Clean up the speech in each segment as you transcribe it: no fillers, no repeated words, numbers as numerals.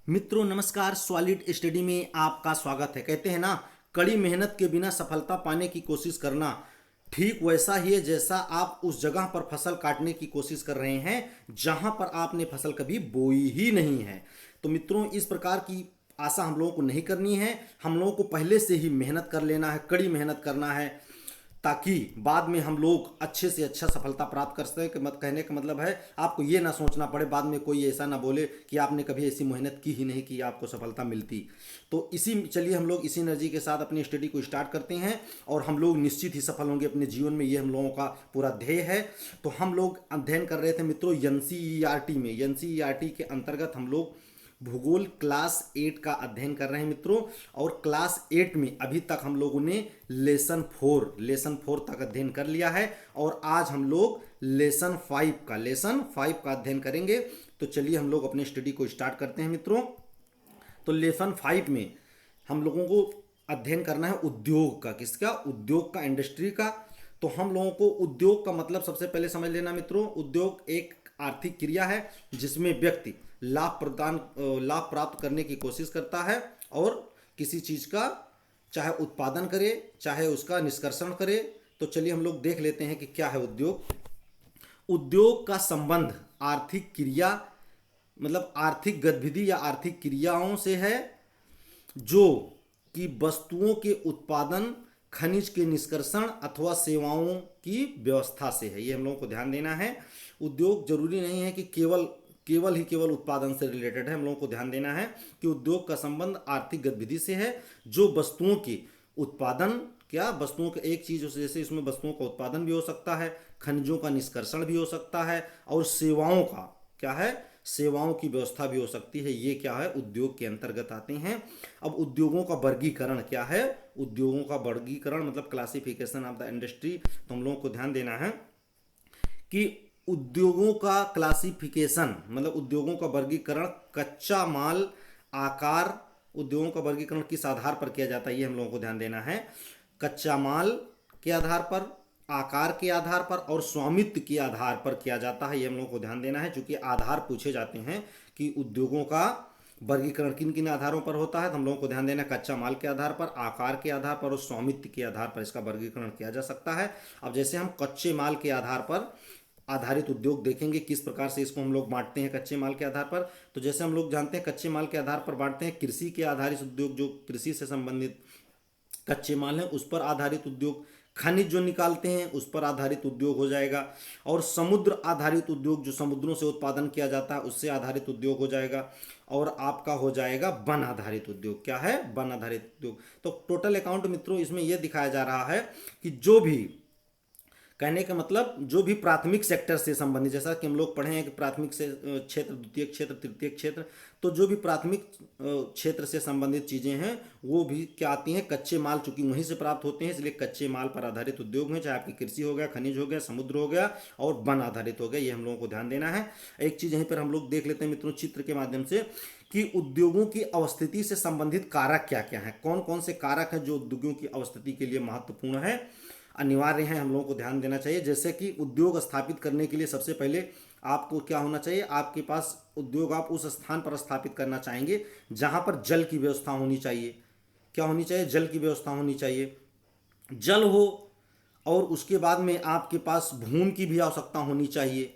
मित्रों नमस्कार। Solid study में आपका स्वागत है। कहते हैं ना, कड़ी मेहनत के बिना सफलता पाने की कोशिश करना ठीक वैसा ही है जैसा आप उस जगह पर फसल काटने की कोशिश कर रहे हैं जहां पर आपने फसल कभी बोई ही नहीं है। तो मित्रों, इस प्रकार की आशा हम लोगों को नहीं करनी है। हम लोगों को पहले से ही मेहनत कर लेना है, कड़ी मेहनत करना है, ताकि बाद में हम लोग अच्छे से अच्छा सफलता प्राप्त कर सकें। कहने का मतलब है, आपको ये ना सोचना पड़े बाद में कोई ऐसा ना बोले कि आपने कभी ऐसी मेहनत की ही नहीं कि आपको सफलता मिलती। तो इसी चलिए हम लोग इसी एनर्जी के साथ अपनी स्टडी को स्टार्ट करते हैं और हम लोग निश्चित ही सफल होंगे अपने जीवन में। ये हम लोगों का पूरा ध्येय है। तो हम लोग अध्ययन कर रहे थे मित्रों एनसीईआरटी में। एनसीईआरटी के अंतर्गत हम लोग भूगोल क्लास 8 का अध्ययन कर रहे हैं मित्रों। और क्लास 8 में अभी तक हम लोगों ने लेसन 4 तक अध्ययन कर लिया है और आज हम लोग लेसन 5 का अध्ययन करेंगे। तो चलिए हम लोग अपने स्टडी को स्टार्ट करते हैं मित्रों। तो लेसन 5 में हम लोगों को अध्ययन करना है उद्योग का। किसका? उद्योग का, इंडस्ट्री का। तो हम लोगों को उद्योग का मतलब सबसे पहले समझ लेना मित्रों। उद्योग एक आर्थिक क्रिया है जिसमें व्यक्ति लाभ प्राप्त करने की कोशिश करता है और किसी चीज का चाहे उत्पादन करे चाहे उसका निष्कर्षण करे। तो चलिए हम लोग देख लेते हैं कि क्या है उद्योग। उद्योग का संबंध आर्थिक क्रिया मतलब आर्थिक गतिविधि या आर्थिक क्रियाओं से है, जो कि वस्तुओं के उत्पादन, खनिज के निष्कर्षण अथवा सेवाओं की व्यवस्था से है। ये हम लोगों को ध्यान देना है। उद्योग जरूरी नहीं है कि केवल उत्पादन से रिलेटेड है। हम लोगों को ध्यान देना है कि उद्योग का संबंध आर्थिक गतिविधि से है, जो वस्तुओं के उत्पादन, क्या वस्तुओं का एक चीज जैसे इसमें वस्तुओं का उत्पादन भी हो सकता है, खनिजों का निष्कर्षण भी हो सकता है और सेवाओं का क्या है, सेवाओं की व्यवस्था भी हो सकती है। ये क्या है, उद्योग के अंतर्गत आते हैं। अब उद्योगों का वर्गीकरण क्या है? उद्योगों का वर्गीकरण मतलब क्लासिफिकेशन ऑफ द इंडस्ट्री। तो हम लोगों को ध्यान देना है कि उद्योगों का क्लासिफिकेशन मतलब उद्योगों का वर्गीकरण कच्चा माल, आकार। उद्योगों का वर्गीकरण किस आधार पर किया जाता है, ये हम लोगों को ध्यान देना है। कच्चा माल के आधार पर, आकार के आधार पर और स्वामित्व के आधार पर किया जाता है। ये हम लोगों को ध्यान देना है, क्योंकि आधार पूछे जाते हैं कि उद्योगों का वर्गीकरण किन किन आधारों पर होता है। तो हम लोगों को ध्यान देना है, कच्चा माल के आधार पर, आकार के आधार पर और स्वामित्व के आधार पर इसका वर्गीकरण किया जा सकता है। अब जैसे हम कच्चे माल के आधार पर आधारित उद्योग देखेंगे, किस प्रकार से इसको हम लोग बांटते हैं कच्चे माल के आधार पर। तो जैसे हम लोग जानते हैं कच्चे माल के आधार पर बांटते हैं कृषि के आधारित उद्योग, जो कृषि से संबंधित कच्चे माल है उस पर आधारित उद्योग, खनिज जो निकालते हैं उस पर आधारित उद्योग हो जाएगा, और समुद्र आधारित उद्योग जो समुद्रों से उत्पादन किया जाता है उससे आधारित उद्योग हो जाएगा, और आपका हो जाएगा वन आधारित उद्योग। क्या है? वन आधारित उद्योग। तो टोटल अकाउंट मित्रों इसमें यह दिखाया जा रहा है कि जो भी, कहने का मतलब जो भी प्राथमिक सेक्टर से संबंधित, जैसा कि हम लोग पढ़े हैं कि प्राथमिक से क्षेत्र, द्वितीय क्षेत्र, तृतीय क्षेत्र, तो जो भी प्राथमिक क्षेत्र से संबंधित चीजें हैं वो भी क्या आती हैं, कच्चे माल, चूंकि वहीं से प्राप्त होते हैं इसलिए कच्चे माल पर आधारित उद्योग हैं, चाहे आपकी कृषि हो गया, खनिज हो गया, समुद्र हो गया और वन आधारित हो गया। ये हम लोगों को ध्यान देना है। एक चीज यहीं पर हम लोग देख लेते हैं मित्रों चित्र के माध्यम से कि उद्योगों की अवस्थिति से संबंधित कारक क्या क्या है, कौन कौन से कारक हैं जो उद्योगों की अवस्थिति के लिए महत्वपूर्ण है, अनिवार्य है, हम लोगों को ध्यान देना चाहिए। जैसे कि उद्योग स्थापित करने के लिए सबसे पहले आपको क्या होना चाहिए, आपके पास उद्योग आप उस स्थान पर स्थापित करना चाहेंगे जहां पर जल की व्यवस्था होनी चाहिए। क्या होनी चाहिए? जल की व्यवस्था होनी चाहिए। जल हो और उसके बाद में आपके पास भूमि की भी आवश्यकता होनी चाहिए।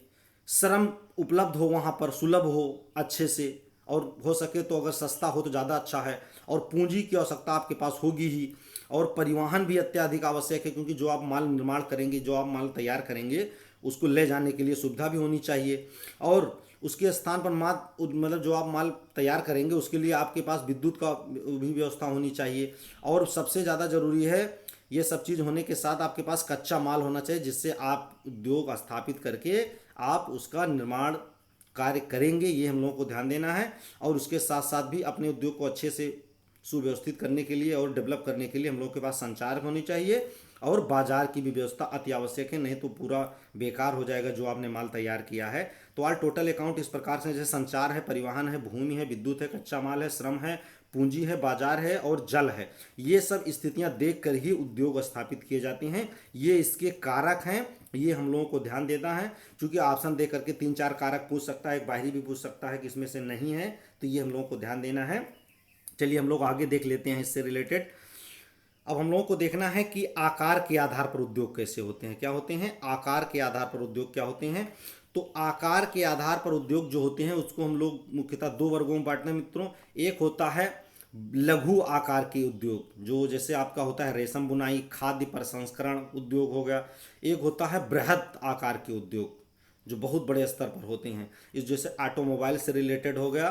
श्रम उपलब्ध हो वहाँ पर, सुलभ हो अच्छे से, और हो सके तो अगर सस्ता हो तो ज़्यादा अच्छा है। और पूंजी की आवश्यकता आपके पास होगी ही। और परिवहन भी अत्याधिक आवश्यक है, क्योंकि जो आप माल निर्माण करेंगे, जो आप माल तैयार करेंगे उसको ले जाने के लिए सुविधा भी होनी चाहिए। और उसके स्थान पर मतलब जो आप माल तैयार करेंगे उसके लिए आपके पास विद्युत का भी व्यवस्था होनी चाहिए। और सबसे ज़्यादा ज़रूरी है, ये सब चीज़ होने के साथ आपके पास कच्चा माल होना चाहिए जिससे आप उद्योग स्थापित करके आप उसका निर्माण कार्य करेंगे। ये हम लोगों को ध्यान देना है। और उसके साथ साथ भी अपने उद्योग को अच्छे से सुव्यवस्थित करने के लिए और डेवलप करने के लिए हम लोग के पास संचार होनी चाहिए, और बाजार की भी व्यवस्था अति आवश्यक है, नहीं तो पूरा बेकार हो जाएगा जो आपने माल तैयार किया है। तो आज टोटल अकाउंट इस प्रकार से, जैसे संचार है, परिवहन है, भूमि है, विद्युत है, कच्चा माल है, श्रम है, पूंजी है, बाजार है और जल है। ये सब स्थितियां देख कर ही उद्योग स्थापित किए जाते हैं। ये इसके कारक हैं ये हम लोगों को ध्यान देना है, क्योंकि ऑप्शन दे करके 3-4 कारक पूछ सकता है, एक बाहरी भी पूछ सकता है कि इसमें से नहीं है, तो ये हम लोगों को ध्यान देना है। चलिए हम लोग आगे देख लेते हैं इससे रिलेटेड। अब हम लोगों को देखना है कि आकार के आधार पर उद्योग कैसे होते हैं, क्या होते हैं, आकार के आधार पर उद्योग क्या होते हैं। तो आकार के आधार पर उद्योग जो होते हैं उसको हम लोग मुख्यतः दो वर्गों में बांटते हैं मित्रों। एक होता है लघु आकार के उद्योग, जो जैसे आपका होता है रेशम बुनाई, खाद्य प्रसंस्करण उद्योग हो गया। एक होता है बृहद आकार के उद्योग, जो बहुत बड़े स्तर पर होते हैं, इस जैसे ऑटोमोबाइल से रिलेटेड हो गया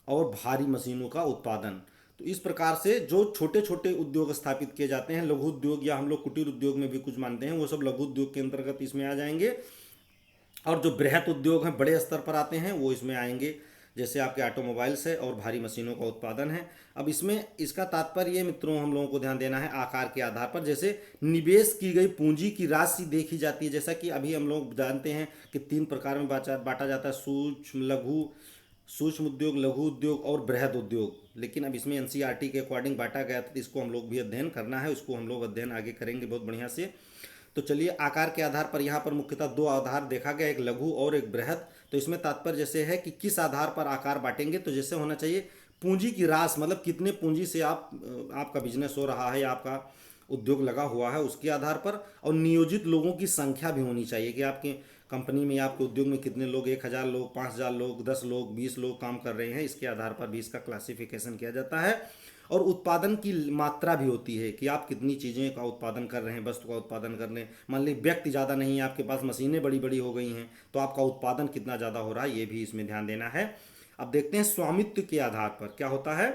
और भारी मशीनों का उत्पादन। तो इस प्रकार से जो छोटे छोटे उद्योग स्थापित किए जाते हैं, लघु उद्योग या हम लोग कुटीर उद्योग में भी कुछ मानते हैं, वो सब लघु उद्योग के अंतर्गत इसमें आ जाएंगे। और जो बृहद उद्योग हैं, बड़े स्तर पर आते हैं, वो इसमें आएंगे, जैसे आपके ऑटोमोबाइल्स है और भारी मशीनों का उत्पादन है। अब इसमें इसका तात्पर्य मित्रों हम लोगों को ध्यान देना है आकार के आधार पर। जैसे निवेश की गई पूंजी की राशि देखी जाती है, जैसा कि अभी हम लोग जानते हैं कि 3 प्रकार में बांटा जाता है, सूक्ष्म उद्योग, लघु उद्योग और बृहद उद्योग। लेकिन अब इसमें एनसीईआरटी के अकॉर्डिंग बांटा गया था, तो इसको हम लोग भी अध्ययन करना है, उसको हम लोग अध्ययन आगे करेंगे बहुत बढ़िया से। तो चलिए आकार के आधार पर यहाँ पर मुख्यतः 2 आधार देखा गया, एक लघु और एक बृहद। तो इसमें तात्पर्य जैसे है कि किस आधार पर आकार बांटेंगे, तो जैसे होना चाहिए पूंजी की राशि, मतलब कितने पूंजी से आपका बिजनेस हो रहा है या आपका उद्योग लगा हुआ है उसके आधार पर। और नियोजित लोगों की संख्या भी होनी चाहिए कि आपके कंपनी में या आपके उद्योग में कितने लोग, 1000 लोग, 5000 लोग, 10 लोग, 20 लोग काम कर रहे हैं, इसके आधार पर भी इसका क्लासिफिकेशन किया जाता है। और उत्पादन की मात्रा भी होती है कि आप कितनी चीज़ें का उत्पादन कर रहे हैं, वस्तु का उत्पादन कर रहे हैं। मान लीजिए व्यक्ति ज़्यादा नहीं है, आपके पास मशीनें बड़ी बड़ी हो गई हैं, तो आपका उत्पादन कितना ज़्यादा हो रहा है, ये भी इसमें ध्यान देना है। अब देखते हैं स्वामित्व के आधार पर क्या होता है।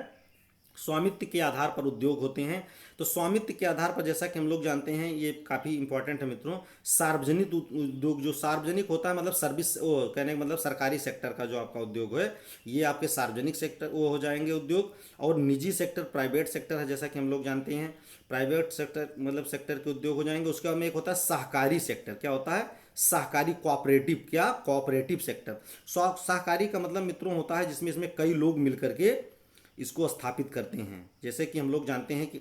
स्वामित्व के आधार पर उद्योग होते हैं। तो स्वामित्व के आधार पर जैसा कि हम लोग जानते हैं, ये काफ़ी इंपॉर्टेंट है मित्रों, सार्वजनिक उद्योग, जो सार्वजनिक होता है मतलब सर्विस, वो कहने का मतलब सरकारी सेक्टर का जो आपका उद्योग है, ये आपके सार्वजनिक सेक्टर वो हो जाएंगे उद्योग। और निजी सेक्टर, प्राइवेट सेक्टर है, जैसा कि हम लोग जानते हैं, प्राइवेट सेक्टर मतलब सेक्टर के उद्योग हो जाएंगे। उसके बाद में एक होता है सहकारी सेक्टर, क्या होता है, सहकारी कोऑपरेटिव, क्या कोऑपरेटिव सेक्टर। सहकारी का मतलब मित्रों होता है जिसमें इसमें कई लोग मिलकर के इसको स्थापित करते हैं। जैसे कि हम लोग जानते हैं कि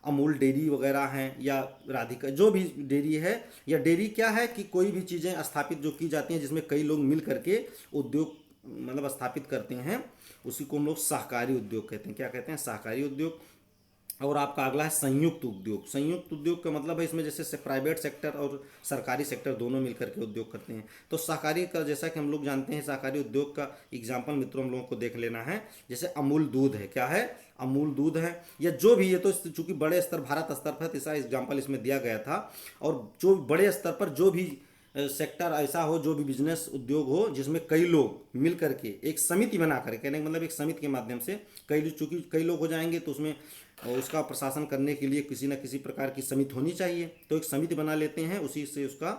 अमूल डेयरी वगैरह हैं या राधिका, जो भी डेयरी है, या डेयरी क्या है कि कोई भी चीज़ें स्थापित जो की जाती हैं जिसमें कई लोग मिल करके उद्योग मतलब स्थापित करते हैं, उसी को हम लोग सहकारी उद्योग कहते हैं। क्या कहते हैं, सहकारी उद्योग। और आपका अगला है संयुक्त उद्योग। संयुक्त उद्योग का मतलब है इसमें जैसे प्राइवेट सेक्टर और सरकारी सेक्टर दोनों मिलकर के उद्योग करते हैं। तो सहकारी का जैसा कि हम लोग जानते हैं, सहकारी उद्योग का एग्जाम्पल मित्रों हम लोगों को देख लेना है। जैसे अमूल दूध है, क्या है, अमूल दूध है, या जो भी, ये तो चूंकि बड़े स्तर भारत स्तर पर ऐसा एग्जाम्पल इसमें दिया गया था। और जो बड़े स्तर पर जो भी सेक्टर ऐसा हो, जो भी बिजनेस उद्योग हो जिसमें कई लोग मिल करके एक समिति बना कर, कहने का मतलब एक समिति के माध्यम से चूंकि कई लोग हो जाएंगे तो उसमें उसका प्रशासन करने के लिए किसी न किसी प्रकार की समिति होनी चाहिए, तो एक समिति बना लेते हैं, उसी से उसका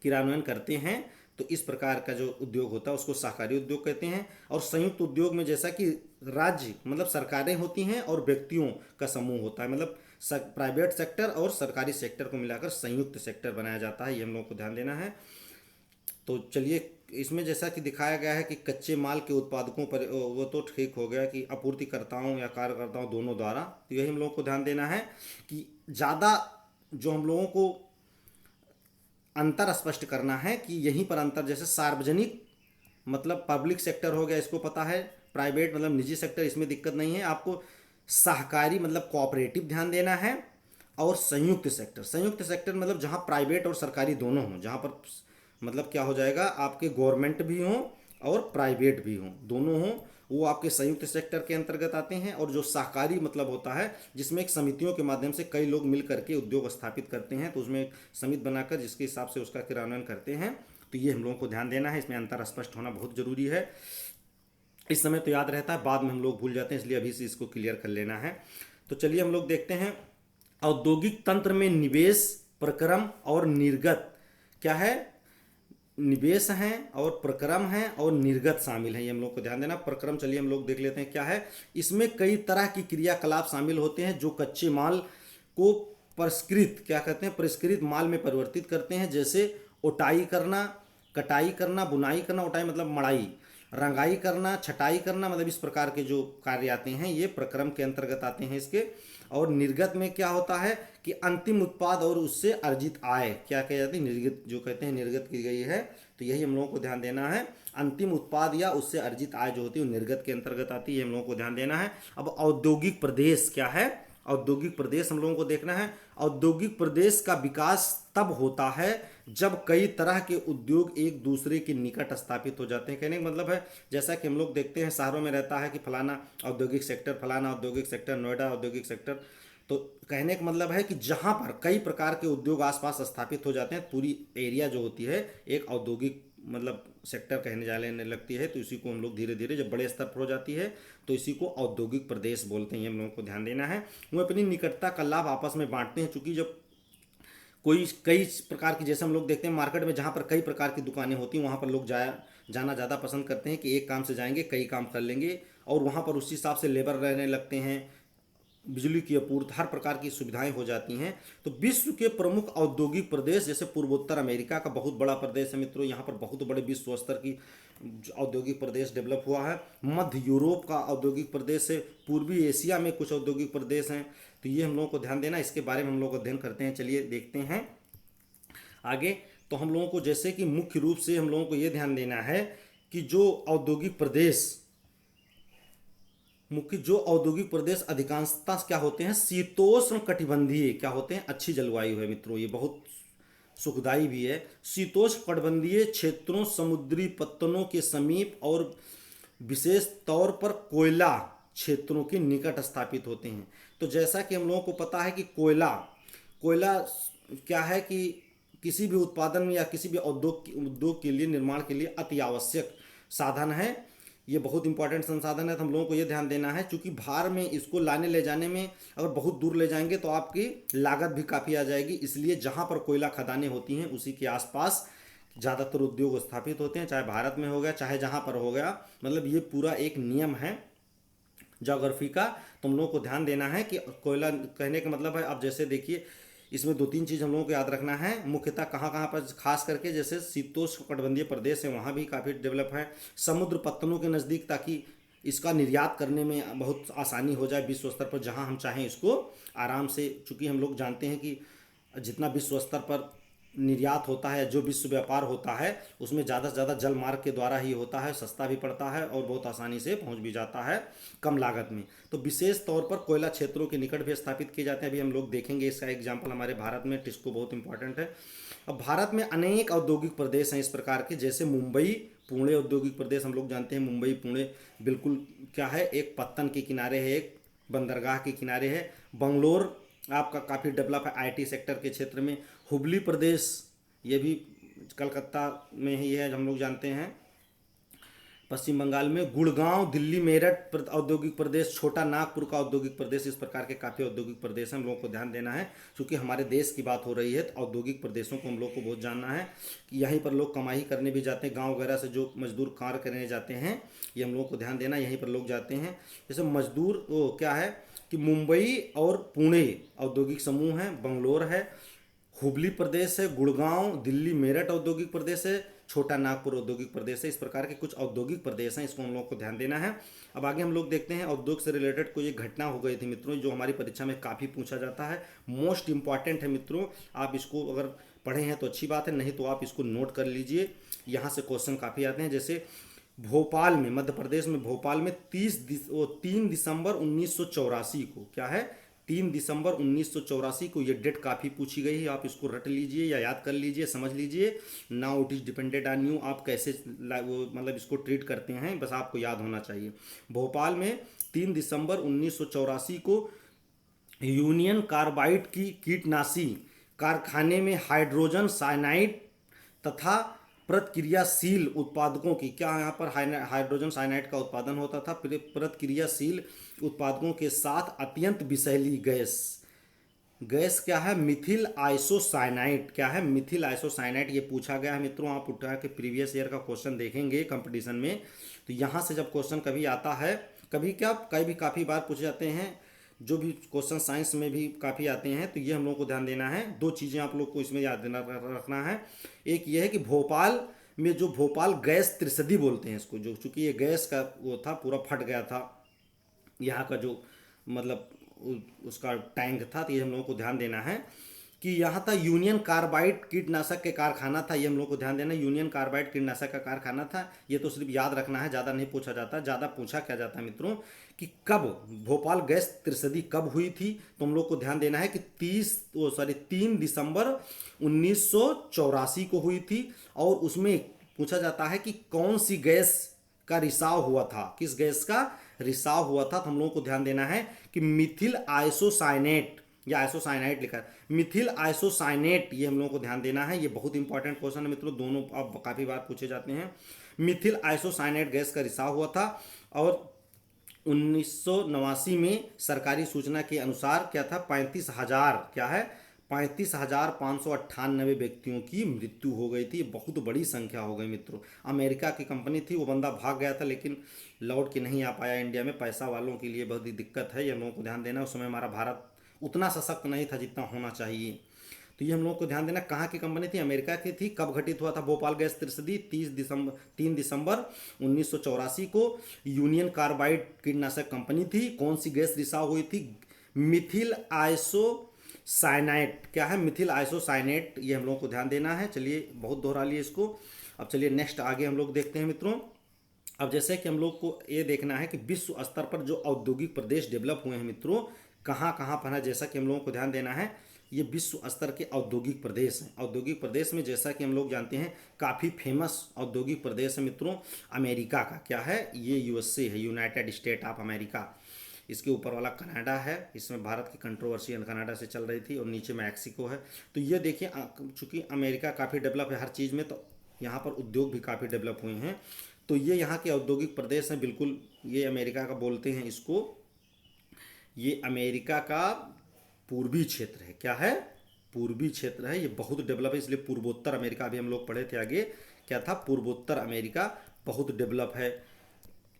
क्रियान्वयन करते हैं। तो इस प्रकार का जो उद्योग होता है उसको सहकारी उद्योग कहते हैं। और संयुक्त उद्योग में जैसा कि राज्य मतलब सरकारें होती हैं और व्यक्तियों का समूह होता है, मतलब प्राइवेट सेक्टर और सरकारी सेक्टर को मिलाकर संयुक्त सेक्टर बनाया जाता है, ये हम लोग को ध्यान देना है। तो चलिए इसमें जैसा कि दिखाया गया है कि कच्चे माल के उत्पादकों पर, वो तो ठीक हो गया कि आपूर्तिकर्ताओं या कार्यकर्ताओं दोनों द्वारा, तो यही हम लोगों को ध्यान देना है कि ज़्यादा जो हम लोगों को अंतर स्पष्ट करना है कि यहीं पर अंतर, जैसे सार्वजनिक मतलब पब्लिक सेक्टर हो गया, इसको पता है, प्राइवेट मतलब निजी सेक्टर, इसमें दिक्कत नहीं है आपको। सहकारी मतलब कोऑपरेटिव ध्यान देना है। और संयुक्त सेक्टर, संयुक्त सेक्टर मतलब जहाँ प्राइवेट और सरकारी दोनों हों, जहाँ पर मतलब क्या हो जाएगा, आपके गवर्नमेंट भी हों और प्राइवेट भी हों, दोनों हों, वो आपके संयुक्त सेक्टर के अंतर्गत आते हैं। और जो सहकारी मतलब होता है जिसमें एक समितियों के माध्यम से कई लोग मिल करके उद्योग स्थापित करते हैं, तो उसमें एक समिति बनाकर जिसके हिसाब से उसका क्रियान्वयन करते हैं। तो ये हम लोगों को ध्यान देना है, इसमें अंतर स्पष्ट होना बहुत जरूरी है। इस समय तो याद रहता है, बाद में हम लोग भूल जाते हैं, इसलिए अभी से इसको क्लियर कर लेना है। तो चलिए हम लोग देखते हैं औद्योगिक तंत्र में निवेश, प्रक्रम और निर्गत क्या है, निवेश हैं और प्रक्रम हैं और निर्गत शामिल हैं, ये हम लोग को ध्यान देना। प्रक्रम चलिए हम लोग देख लेते हैं क्या है। इसमें कई तरह की क्रियाकलाप शामिल होते हैं जो कच्चे माल को परिष्कृत, क्या कहते हैं, परिष्कृत माल में परिवर्तित करते हैं। जैसे ओटाई करना, कटाई करना, बुनाई करना, ओटाई मतलब मड़ाई, रंगाई करना, छटाई करना, मतलब इस प्रकार के जो कार्य आते हैं ये प्रक्रम के अंतर्गत आते हैं इसके। और निर्गत में क्या होता है कि अंतिम उत्पाद और उससे अर्जित आय क्या कही जाती है, निर्गत जो कहते हैं निर्गत की गई है। तो यही हम लोगों को ध्यान देना है, अंतिम उत्पाद या उससे अर्जित आय जो होती है वो निर्गत के अंतर्गत आती है, हम लोगों को ध्यान देना है। अब औद्योगिक प्रदेश क्या है, औद्योगिक प्रदेश हम लोगों को देखना है। औद्योगिक प्रदेश का विकास तब होता है जब कई तरह के उद्योग एक दूसरे के निकट स्थापित हो जाते हैं। कहने का मतलब है जैसा कि हम लोग देखते हैं शहरों में रहता है कि फलाना औद्योगिक सेक्टर, फलाना औद्योगिक सेक्टर, नोएडा औद्योगिक सेक्टर। तो कहने का मतलब है कि जहाँ पर कई प्रकार के उद्योग आसपास स्थापित हो जाते हैं, पूरी एरिया जो होती है एक औद्योगिक मतलब सेक्टर कहने जाने लगती है। तो इसी को हम लोग धीरे धीरे जब बड़े स्तर पर हो जाती है तो इसी को औद्योगिक प्रदेश बोलते हैं, हम लोगों को ध्यान देना है। वो अपनी निकटता का लाभ आपस में बांटते हैं, चूंकि जब कोई कई प्रकार की, जैसे हम लोग देखते हैं मार्केट में जहाँ पर कई प्रकार की दुकानें होती हैं वहाँ पर लोग जाना ज़्यादा पसंद करते हैं कि एक काम से जाएंगे कई काम कर लेंगे, और वहाँ पर उसी हिसाब से लेबर रहने लगते हैं, बिजली की आपूर्ति, हर प्रकार की सुविधाएं हो जाती हैं। तो विश्व के प्रमुख औद्योगिक प्रदेश, जैसे पूर्वोत्तर अमेरिका का बहुत बड़ा प्रदेश है मित्रों, यहाँ पर बहुत बड़े विश्व स्तर की औद्योगिक प्रदेश डेवलप हुआ है। मध्य यूरोप का औद्योगिक प्रदेश है, पूर्वी एशिया में कुछ औद्योगिक प्रदेश हैं। तो ये हम लोगों को ध्यान देना, इसके बारे में हम लोग अध्ययन करते हैं। चलिए देखते हैं आगे। तो हम लोगों को जैसे कि मुख्य रूप से हम लोगों को ये ध्यान देना है कि जो औद्योगिक प्रदेश अधिकांशतः क्या होते हैं, शीतोष्ण कटिबंधीय क्या होते हैं, अच्छी जलवायु है मित्रों, ये बहुत सुखदाई भी है। शीतोष्ण कटिबंधीय क्षेत्रों, समुद्री पत्तनों के समीप और विशेष तौर पर कोयला क्षेत्रों के निकट स्थापित होते हैं। तो जैसा कि हम लोगों को पता है कि कोयला कोयला क्या है कि किसी भी उत्पादन में या किसी भी उद्योग के लिए, निर्माण के लिए अति आवश्यक साधन है। ये बहुत इंपॉर्टेंट संसाधन है। तो हम लोगों को ये ध्यान देना है, क्योंकि भार में इसको लाने ले जाने में अगर बहुत दूर ले जाएंगे तो आपकी लागत भी काफ़ी आ जाएगी। इसलिए जहाँ पर कोयला खदानें होती हैं उसी के आसपास ज़्यादातर उद्योग स्थापित होते हैं, चाहे भारत में हो गया चाहे जहाँ पर हो गया। मतलब ये पूरा एक नियम है ज्योग्राफी का। तो हम लोगों को ध्यान देना है कि कोयला कहने का मतलब है, अब जैसे देखिए इसमें दो तीन चीज़ हम लोगों को याद रखना है। मुख्यतः कहाँ कहाँ पर, खास करके जैसे शीतोष्ण कटिबंधीय प्रदेश है वहाँ भी काफ़ी डेवलप है, समुद्र पत्तनों के नज़दीक, ताकि इसका निर्यात करने में बहुत आसानी हो जाए विश्व स्तर पर, जहाँ हम चाहें इसको आराम से। चूँकि हम लोग जानते हैं कि जितना विश्व स्तर पर निर्यात होता है, जो विश्व व्यापार होता है उसमें ज़्यादा से ज़्यादा जल मार्ग के द्वारा ही होता है, सस्ता भी पड़ता है और बहुत आसानी से पहुंच भी जाता है कम लागत में। तो विशेष तौर पर कोयला क्षेत्रों के निकट भी स्थापित किए जाते हैं। अभी हम लोग देखेंगे इसका एग्जाम्पल हमारे भारत में, टिस्को बहुत इंपॉर्टेंट है। अब भारत में अनेक औद्योगिक प्रदेश हैं इस प्रकार के, जैसे मुंबई पुणे औद्योगिक प्रदेश, हम लोग जानते हैं मुंबई पुणे बिल्कुल क्या है, एक पत्तन के किनारे है, एक बंदरगाह के किनारे है। बंगलोर आपका काफ़ी डेवलप है आईटी सेक्टर के क्षेत्र में। हुबली प्रदेश ये भी कलकत्ता में ही है, हम लोग जानते हैं। पश्चिम बंगाल में गुड़गांव, दिल्ली मेरठ औद्योगिक प्रदेश, छोटा नागपुर का औद्योगिक प्रदेश, इस प्रकार के काफ़ी औद्योगिक प्रदेश हैं, हम लोगों को ध्यान देना है। क्योंकि हमारे देश की बात हो रही है तो औद्योगिक प्रदेशों को हम लोग को बहुत जानना है कि यहीं पर लोग कमाई करने भी जाते हैं, गाँव वगैरह से जो मजदूर कार्य करने जाते हैं ये हम लोग को ध्यान देना, यहीं पर लोग जाते हैं। जैसे मजदूर वो क्या है कि मुंबई और पुणे औद्योगिक समूह हैं, बंगलोर है, हुबली प्रदेश है, गुड़गांव, दिल्ली मेरठ औद्योगिक प्रदेश है, छोटा नागपुर औद्योगिक प्रदेश है। इस प्रकार के कुछ औद्योगिक प्रदेश हैं, इसको हम लोग को ध्यान देना है। अब आगे हम लोग देखते हैं उद्योग से रिलेटेड कोई एक घटना हो गई थी मित्रों, जो हमारी परीक्षा में काफ़ी पूछा जाता है, मोस्ट इंपॉर्टेंट है मित्रों। आप इसको अगर पढ़े हैं तो अच्छी बात है, नहीं तो आप इसको नोट कर लीजिए, यहाँ से क्वेश्चन काफ़ी आते हैं। जैसे भोपाल में, मध्य प्रदेश में भोपाल में 3 दिसंबर 1984 को क्या है, 3 दिसंबर 1984 को ये डेट काफ़ी पूछी गई है। आप इसको रट लीजिए या याद कर लीजिए, समझ लीजिए। Now it is depended on you, आप कैसे वो मतलब इसको ट्रीट करते हैं, बस आपको याद होना चाहिए। भोपाल में 3 दिसंबर 1984 को यूनियन कार्बाइड की कीटनाशी कारखाने में हाइड्रोजन साइनाइड तथा प्रतिक्रियाशील उत्पादकों की, क्या यहाँ पर हाइड्रोजन साइनाइड का उत्पादन होता था, प्रतिक्रियाशील उत्पादकों के साथ अत्यंत विषैली गैस क्या है, मिथिल आइसोसाइनाइड, क्या है मिथिल आइसोसाइनाइड, ये पूछा गया है मित्रों। आप उठा के प्रीवियस ईयर का क्वेश्चन देखेंगे कंपटीशन में, तो यहाँ से जब क्वेश्चन कभी आता है, कभी काफ़ी बार पूछे जाते हैं, जो भी क्वेश्चन साइंस में भी काफ़ी आते हैं। तो ये हम लोग को ध्यान देना है। दो चीज़ें आप लोग को इसमें याद रखना है। एक ये है कि भोपाल में जो भोपाल गैस त्रिसदी बोलते हैं इसको, जो चूँकि ये गैस का वो था पूरा फट गया था यहाँ का जो मतलब उसका टैंक था, तो ये हम लोगों को ध्यान देना है कि यहाँ था यूनियन कार्बाइड कीटनाशक के कारखाना था, ये हम लोग को ध्यान देना है, यूनियन कार्बाइड कीटनाशक का कारखाना था। ये तो सिर्फ याद रखना है, ज़्यादा नहीं पूछा जाता। ज़्यादा पूछा क्या जाता है मित्रों कि कब भोपाल गैस त्रिसदी कब हुई थी, तो हम लोग को ध्यान देना है कि 3 दिसंबर 1984 को हुई थी। और उसमें पूछा जाता है कि कौन सी गैस का रिसाव हुआ था, किस गैस का रिसाव हुआ था, तो हम लोगों को ध्यान देना है कि मिथिल आइसोसाइनेट या आइसोसाइनाइट लिखा है, मिथिल आइसोसाइनेट, ये हम लोगों को ध्यान देना है। ये बहुत इंपॉर्टेंट क्वेश्चन है मित्रों, दोनों अब काफ़ी बार पूछे जाते हैं। मिथिल आइसोसाइनेट गैस का रिसाव हुआ था और 1989 में सरकारी सूचना के अनुसार क्या था, 35,000 क्या है 35,598 व्यक्तियों की मृत्यु हो गई थी। बहुत बड़ी संख्या हो गई मित्रों। अमेरिका की कंपनी थी, वो बंदा भाग गया था लेकिन लौट के नहीं आ पाया इंडिया में। पैसा वालों के लिए बहुत ही दिक्कत है, ये हम लोगों को ध्यान देना। उस समय हमारा भारत उतना सशक्त नहीं था जितना होना चाहिए, तो ये हम लोगों को ध्यान देना। कहाँ की कंपनी थी, अमेरिका की थी। कब घटित हुआ था भोपाल गैस त्रिसदी, 3 दिसंबर 1984 को। यूनियन कार्बाइड कीटनाशक कंपनी थी। कौन सी गैस रिसाव हुई थी, मिथिल आइसो साइनाइट, क्या है मिथिल आइसोसाइनेट, ये हम लोगों को ध्यान देना है। चलिए बहुत दोहरा लिए इसको। अब चलिए नेक्स्ट आगे हम लोग देखते हैं मित्रों। अब जैसे कि हम लोग को ये देखना है कि विश्व स्तर पर जो औद्योगिक प्रदेश डेवलप हुए हैं मित्रों, कहाँ कहाँ पर है, जैसा कि हम लोगों को ध्यान देना है। ये विश्व स्तर के औद्योगिक प्रदेश हैं। औद्योगिक प्रदेश में जैसा कि हम लोग जानते हैं काफ़ी फेमस औद्योगिक प्रदेश है मित्रों अमेरिका का, क्या है ये यूएसए है, यूनाइटेड स्टेट ऑफ अमेरिका। इसके ऊपर वाला कनाडा है, इसमें भारत की कंट्रोवर्सी कनाडा से चल रही थी, और नीचे मैक्सिको है। तो ये देखिए चूँकि अमेरिका काफ़ी डेवलप है हर चीज़ में, तो यहाँ पर उद्योग भी काफ़ी डेवलप हुए हैं। तो ये यहाँ के औद्योगिक प्रदेश हैं बिल्कुल। ये अमेरिका का बोलते हैं इसको, ये अमेरिका का पूर्वी क्षेत्र है, क्या है पूर्वी क्षेत्र है। ये बहुत डेवलप है, इसलिए पूर्वोत्तर अमेरिका अभी हम लोग पढ़े थे आगे, क्या था पूर्वोत्तर अमेरिका बहुत डेवलप है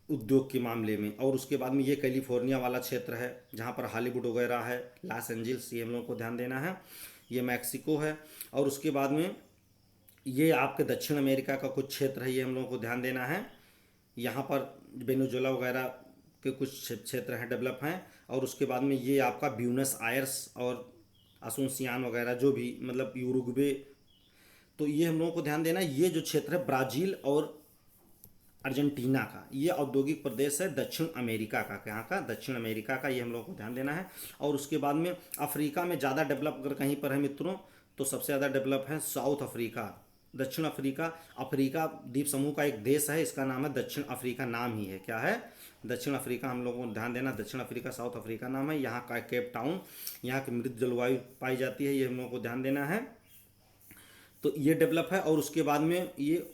उद्योग के मामले में। और उसके बाद में ये कैलिफोर्निया वाला क्षेत्र है जहाँ पर हॉलीवुड वगैरह है, लॉस एंजल्स, ये हम लोग को ध्यान देना है। ये मैक्सिको है। और उसके बाद में ये आपके दक्षिण अमेरिका का कुछ क्षेत्र है, ये हम लोगों को ध्यान देना है। यहाँ पर वेनेजुएला वगैरह के कुछ क्षेत्र हैं डेवलप हैं। और उसके बाद में ये आपका ब्यूनस आयर्स और असुनसियान वगैरह जो भी मतलब यूरुग्वे, तो ये हम लोगों को ध्यान देना है। ये जो क्षेत्र है ब्राज़ील और अर्जेंटीना का, ये औद्योगिक प्रदेश है दक्षिण अमेरिका का, कहाँ का दक्षिण अमेरिका का, ये हम लोगों को ध्यान देना है। और उसके बाद में अफ्रीका में ज़्यादा डेवलप अगर कहीं पर है मित्रों तो सबसे ज़्यादा डेवलप है साउथ अफ्रीका, दक्षिण अफ्रीका। अफ्रीका द्वीप समूह का एक देश है, इसका नाम है दक्षिण अफ्रीका, नाम ही है, क्या है दक्षिण अफ्रीका, हम लोगों को ध्यान देना। दक्षिण अफ्रीका साउथ अफ्रीका नाम है। यहाँ का केप टाउन, यहाँ की मृद जलवायु पाई जाती है, ये हम लोगों को ध्यान देना है। तो ये डेवलप है। और उसके बाद में ये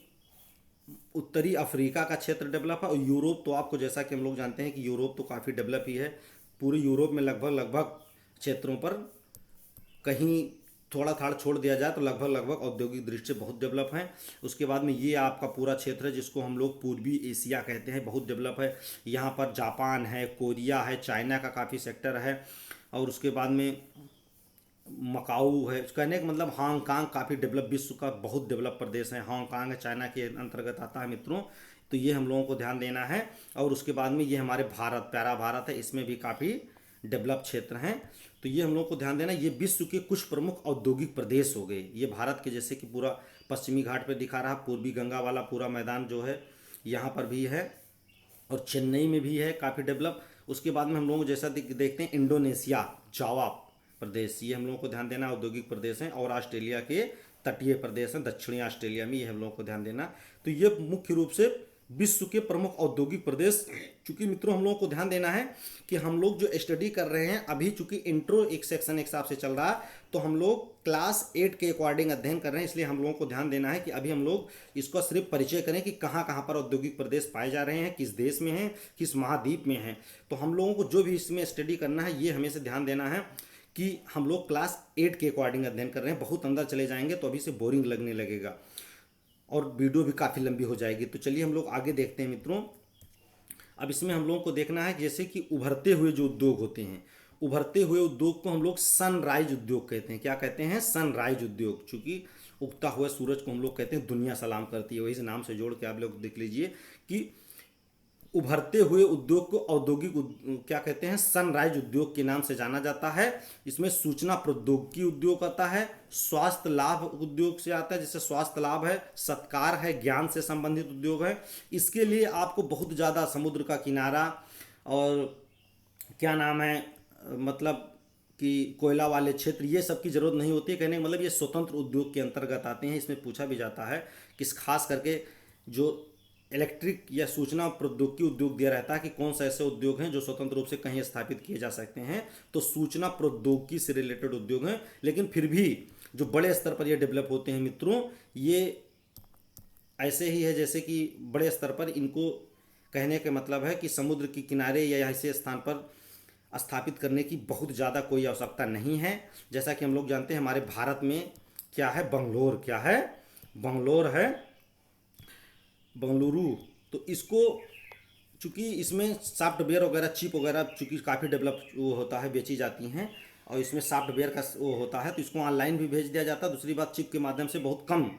उत्तरी अफ्रीका का क्षेत्र डेवलप है। और यूरोप तो आपको जैसा कि हम लोग जानते हैं कि यूरोप तो काफ़ी डेवलप ही है। पूरे यूरोप में लगभग क्षेत्रों पर कहीं थोड़ा थाड़ छोड़ दिया जाए तो लगभग औद्योगिक दृष्टि से बहुत डेवलप है। उसके बाद में ये आपका पूरा क्षेत्र है जिसको हम लोग पूर्वी एशिया कहते हैं, बहुत डेवलप है। यहाँ पर जापान है, कोरिया है, चाइना का काफ़ी सेक्टर है। और उसके बाद में मकाऊ है, कहने का मतलब हांगकांग काफ़ी डेवलप, विश्व का बहुत डेवलप प्रदेश है हांगकांग है, चाइना के अंतर्गत आता है मित्रों। तो ये हम लोगों को ध्यान देना है। और उसके बाद में ये हमारे भारत, प्यारा भारत है, इसमें भी काफ़ी डेवलप क्षेत्र हैं। तो ये हम लोग को ध्यान देना। ये विश्व के कुछ प्रमुख औद्योगिक प्रदेश हो गए। ये भारत के जैसे कि पूरा पश्चिमी घाट पे दिखा रहा, पूर्वी गंगा वाला पूरा मैदान जो है यहाँ पर भी है, और चेन्नई में भी है काफ़ी डेवलप। उसके बाद में हम लोग जैसा देखते हैं इंडोनेशिया, जावा प्रदेश, ये हम लोगों को ध्यान देना औद्योगिक प्रदेश हैं। और ऑस्ट्रेलिया के तटीय प्रदेश हैं दक्षिणी ऑस्ट्रेलिया में, ये हम लोगों को ध्यान देना। तो ये मुख्य रूप से विश्व के प्रमुख औद्योगिक प्रदेश। चूंकि मित्रों हम लोगों को ध्यान देना है कि हम लोग जो स्टडी कर रहे हैं अभी, चूंकि इंट्रो एक सेक्शन एक हिसाब से चल रहा है, तो हम लोग क्लास 8 के अकॉर्डिंग अध्ययन कर रहे हैं। इसलिए हम लोगों को ध्यान देना है कि अभी हम लोग इसको सिर्फ परिचय करें कि कहाँ कहाँ पर औद्योगिक प्रदेश पाए जा रहे हैं, किस देश में हैं, किस महाद्वीप में हैं। तो हम लोगों को जो भी इसमें स्टडी करना है ये हमें से ध्यान देना है कि हम लोग क्लास 8 के अकॉर्डिंग अध्ययन कर रहे हैं। बहुत अंदर चले जाएंगे तो अभी से बोरिंग लगने लगेगा और वीडियो भी काफ़ी लंबी हो जाएगी। तो चलिए हम लोग आगे देखते हैं मित्रों। अब इसमें हम लोगों को देखना है जैसे कि उभरते हुए जो उद्योग होते हैं, उभरते हुए उद्योग को हम लोग सनराइज उद्योग कहते हैं। क्या कहते हैं? सनराइज उद्योग। चूँकि उगता हुआ सूरज को हम लोग कहते हैं दुनिया सलाम करती है, वही से नाम से जोड़ के आप लोग देख लीजिए कि उभरते हुए उद्योग को क्या कहते हैं, सनराइज उद्योग के नाम से जाना जाता है। इसमें सूचना प्रौद्योगिकी उद्योग आता है, स्वास्थ्य लाभ उद्योग से आता है, जैसे स्वास्थ्य लाभ है, सत्कार है, ज्ञान से संबंधित उद्योग है। इसके लिए आपको बहुत ज़्यादा समुद्र का किनारा और क्या नाम है, मतलब कि कोयला वाले क्षेत्र, ये सब की जरूरत नहीं होती है। कहने का मतलब ये स्वतंत्र उद्योग के अंतर्गत आते हैं। इसमें पूछा भी जाता है कि खास करके जो इलेक्ट्रिक या सूचना प्रौद्योगिकी उद्योग दिया रहता है कि कौन सा ऐसे उद्योग हैं जो स्वतंत्र रूप से कहीं स्थापित किए जा सकते हैं, तो सूचना प्रौद्योगिकी से रिलेटेड उद्योग हैं। लेकिन फिर भी जो बड़े स्तर पर ये डेवलप होते हैं मित्रों, ये ऐसे ही है जैसे कि बड़े स्तर पर इनको कहने का मतलब है कि समुद्र के किनारे या ऐसे स्थान पर स्थापित करने की बहुत ज़्यादा कोई आवश्यकता नहीं है। जैसा कि हम लोग जानते हैं हमारे भारत में क्या है, बंगलोर, क्या है, बंगलोर है, बंगलुरु। तो इसको चूँकि इसमें सॉफ्टवेयर वगैरह चिप वगैरह चूँकि काफ़ी डेवलप वो होता है, बेची जाती हैं और इसमें सॉफ्टवेयर का वो होता है, तो इसको ऑनलाइन भी भेज दिया जाता है। दूसरी बात, चिप के माध्यम से बहुत कम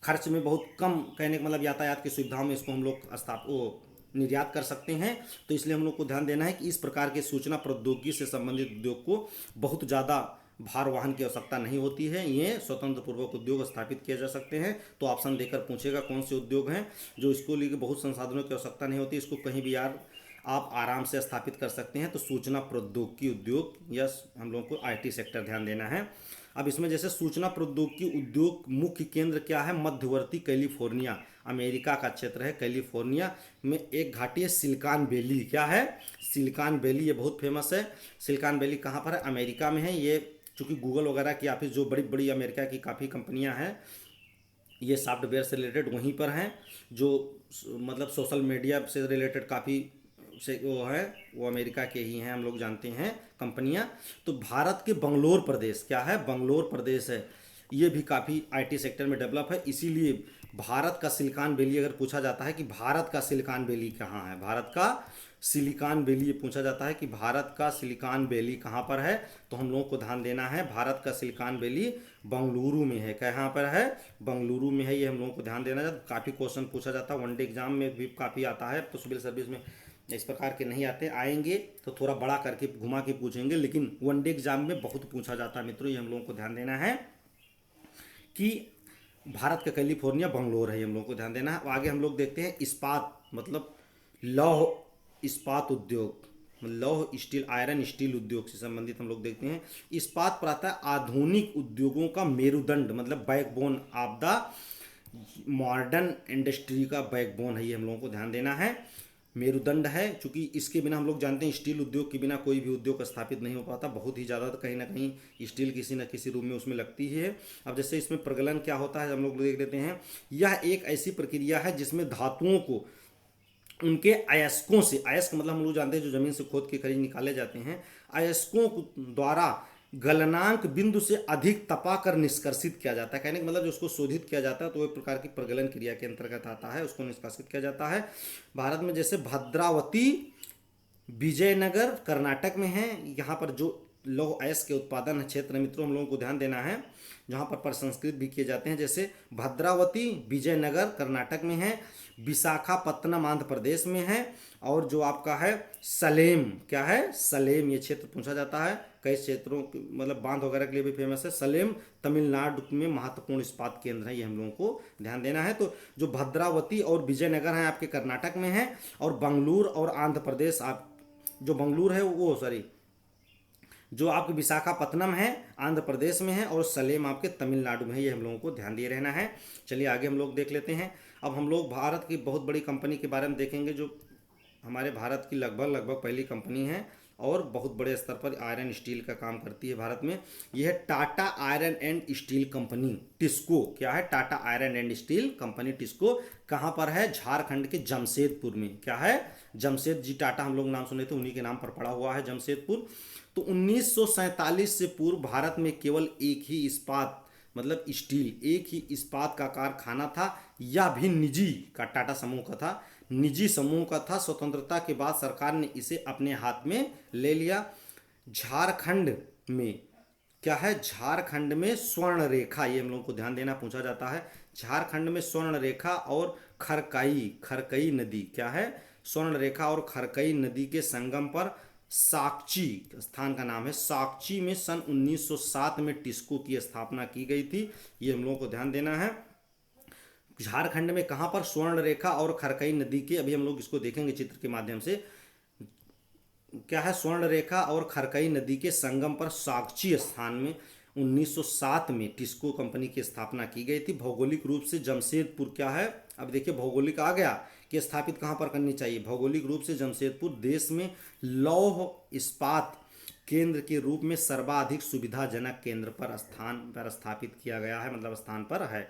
खर्च में, बहुत कम कहने का मतलब यातायात की सुविधाओं में इसको हम लोग निर्यात कर सकते हैं। तो इसलिए हम लोग को ध्यान देना है कि इस प्रकार के सूचना प्रौद्योगिकी से संबंधित उद्योग को बहुत ज़्यादा भार वाहन की आवश्यकता नहीं होती है, ये स्वतंत्र पूर्वक उद्योग स्थापित किए जा सकते हैं। तो ऑप्शन देकर पूछेगा कौन से उद्योग हैं जो इसको लिए बहुत संसाधनों की आवश्यकता नहीं होती, इसको कहीं भी यार आप आराम से स्थापित कर सकते हैं। तो सूचना प्रौद्योगिकी उद्योग या हम लोगों को आईटी सेक्टर ध्यान देना है। अब इसमें जैसे सूचना प्रौद्योगिकी उद्योग मुख्य केंद्र क्या है, मध्यवर्ती कैलिफोर्निया, अमेरिका का क्षेत्र है। कैलिफोर्निया में एक घाटी है सिलिकॉन वैली, क्या है, सिलिकॉन वैली, ये बहुत फेमस है। सिलिकॉन वैली कहाँ पर है, अमेरिका में है। ये चूँकि गूगल वगैरह की ऑफिस जो बड़ी बड़ी अमेरिका की काफ़ी कंपनियां हैं, ये सॉफ्टवेयर से रिलेटेड वहीं पर हैं। जो मतलब सोशल मीडिया से रिलेटेड काफ़ी से वो है, वो अमेरिका के ही हैं, हम लोग जानते हैं कंपनियां। तो भारत के बंगलोर प्रदेश, क्या है, बंगलोर प्रदेश है, ये भी काफ़ी आईटी सेक्टर में डेवलप है। इसीलिए भारत का सिलिकॉन वैली अगर पूछा जाता है कि भारत का सिलिकॉन वैली कहाँ है, भारत का सिलिकॉन वैली ये पूछा जाता है कि भारत का सिलिकॉन वैली कहाँ पर है, तो हम लोगों को ध्यान देना है भारत का सिलिकॉन वैली बंगलुरु में है। कहाँ पर है, बंगलुरु में है, ये हम लोगों को ध्यान देना है। काफ़ी क्वेश्चन पूछा जाता है, वनडे एग्जाम में भी काफ़ी आता है। तो सिविल सर्विस में इस प्रकार के नहीं आते, आएंगे तो थोड़ा बड़ा करके घुमा के पूछेंगे, लेकिन वनडे एग्जाम में बहुत पूछा जाता है मित्रों, ये हम लोगों को ध्यान देना है कि भारत का कैलिफोर्निया बंगलोर है, ये हम लोगों को ध्यान देना है। आगे हम लोग देखते हैं इस्पात, मतलब लौह इस्पात उद्योग, लौह स्टील, आयरन स्टील उद्योग से संबंधित हम लोग देखते हैं। इस्पात प्रातः आधुनिक उद्योगों का मेरुदंड, मतलब backbone of the modern industry का बैकबोन है, ये हम लोगों को ध्यान देना है। मेरुदंड है, क्योंकि इसके बिना हम लोग जानते हैं स्टील उद्योग के बिना कोई भी उद्योग स्थापित नहीं हो पाता। बहुत ही ज़्यादा कहीं ना कहीं स्टील किसी न किसी रूप में उसमें लगती ही है। अब जैसे इसमें प्रगलन क्या होता है हम लोग देख लेते हैं। यह एक ऐसी प्रक्रिया है जिसमें धातुओं को उनके अयस्कों से, अयस्क मतलब हम लोग जानते हैं जो जमीन से खोद के खनिज निकाले जाते हैं, अयस्कों द्वारा गलनांक बिंदु से अधिक तपा कर निष्कर्षित किया जाता है। कहने का मतलब जो उसको शोधित किया जाता है तो एक प्रकार की प्रगलन क्रिया के अंतर्गत आता है, उसको निष्कासित किया जाता है। भारत में जैसे भद्रावती विजयनगर कर्नाटक में है, यहाँ पर जो लौह अयस्क के उत्पादन क्षेत्र मित्रों हम लोगों को ध्यान देना है, जहाँ पर प्रसंस्कृत भी किए जाते हैं। जैसे भद्रावती विजयनगर कर्नाटक में है, विशाखापत्तनम आंध्र प्रदेश में है, और जो आपका है सलेम, क्या है, सलेम, ये क्षेत्र पूछा जाता है। कई क्षेत्रों मतलब बांध वगैरह के लिए भी फेमस है। सलेम तमिलनाडु में महत्वपूर्ण इस्पात केंद्र है, ये हम लोगों को ध्यान देना है। तो जो भद्रावती और विजयनगर है आपके कर्नाटक में है, और बंगलुरु और आंध्र प्रदेश, आप जो बंगलुरु है वो सॉरी जो आपके विशाखापत्तनम है आंध्र प्रदेश में है, और सलेम आपके तमिलनाडु में है, ये हम लोगों को ध्यान दिए रहना है। चलिए आगे हम लोग देख लेते हैं। अब हम लोग भारत की बहुत बड़ी कंपनी के बारे में देखेंगे, जो हमारे भारत की लगभग पहली कंपनी है और बहुत बड़े स्तर पर आयरन स्टील का काम करती है भारत में। यह है Tata iron and steel company, TISCO, क्या है, Tata iron and steel company TISCO. कहाँ पर है, झारखंड के जमशेदपुर में, क्या है, जमशेद जी टाटा हम लोग नाम सुने थे, उन्हीं के नाम पर पड़ा हुआ है जमशेदपुर। तो 1947 से पूर्व भारत में केवल एक ही इस्पात मतलब स्टील, एक ही इस्पात का कारखाना था, यह भी निजी का, टाटा समूह का था, निजी समूह का था। स्वतंत्रता के बाद सरकार ने इसे अपने हाथ में ले लिया। झारखंड में क्या है, झारखंड में स्वर्ण रेखा, ये हम लोगों को ध्यान देना, पूछा जाता है। झारखंड में स्वर्ण रेखा और खरकई, खरकई नदी क्या है, स्वर्ण रेखा और खरकई नदी के संगम पर साकची स्थान का नाम है। साकची में सन 1907 में टिस्को की स्थापना की गई थी, ये हम लोगों को ध्यान देना है। झारखंड में कहाँ पर, स्वर्ण रेखा और खरकई नदी के, अभी हम लोग इसको देखेंगे चित्र के माध्यम से, क्या है, स्वर्ण रेखा और खरकई नदी के संगम पर साकची स्थान में 1907 में टिस्को कंपनी की स्थापना की गई थी। भौगोलिक रूप से जमशेदपुर क्या है, अब देखिए भौगोलिक आ गया कि स्थापित कहाँ पर करनी चाहिए। भौगोलिक रूप से जमशेदपुर देश में लौह इस्पात केंद्र के रूप में सर्वाधिक सुविधाजनक केंद्र पर स्थान पर स्थापित किया गया है, मतलब स्थान पर है।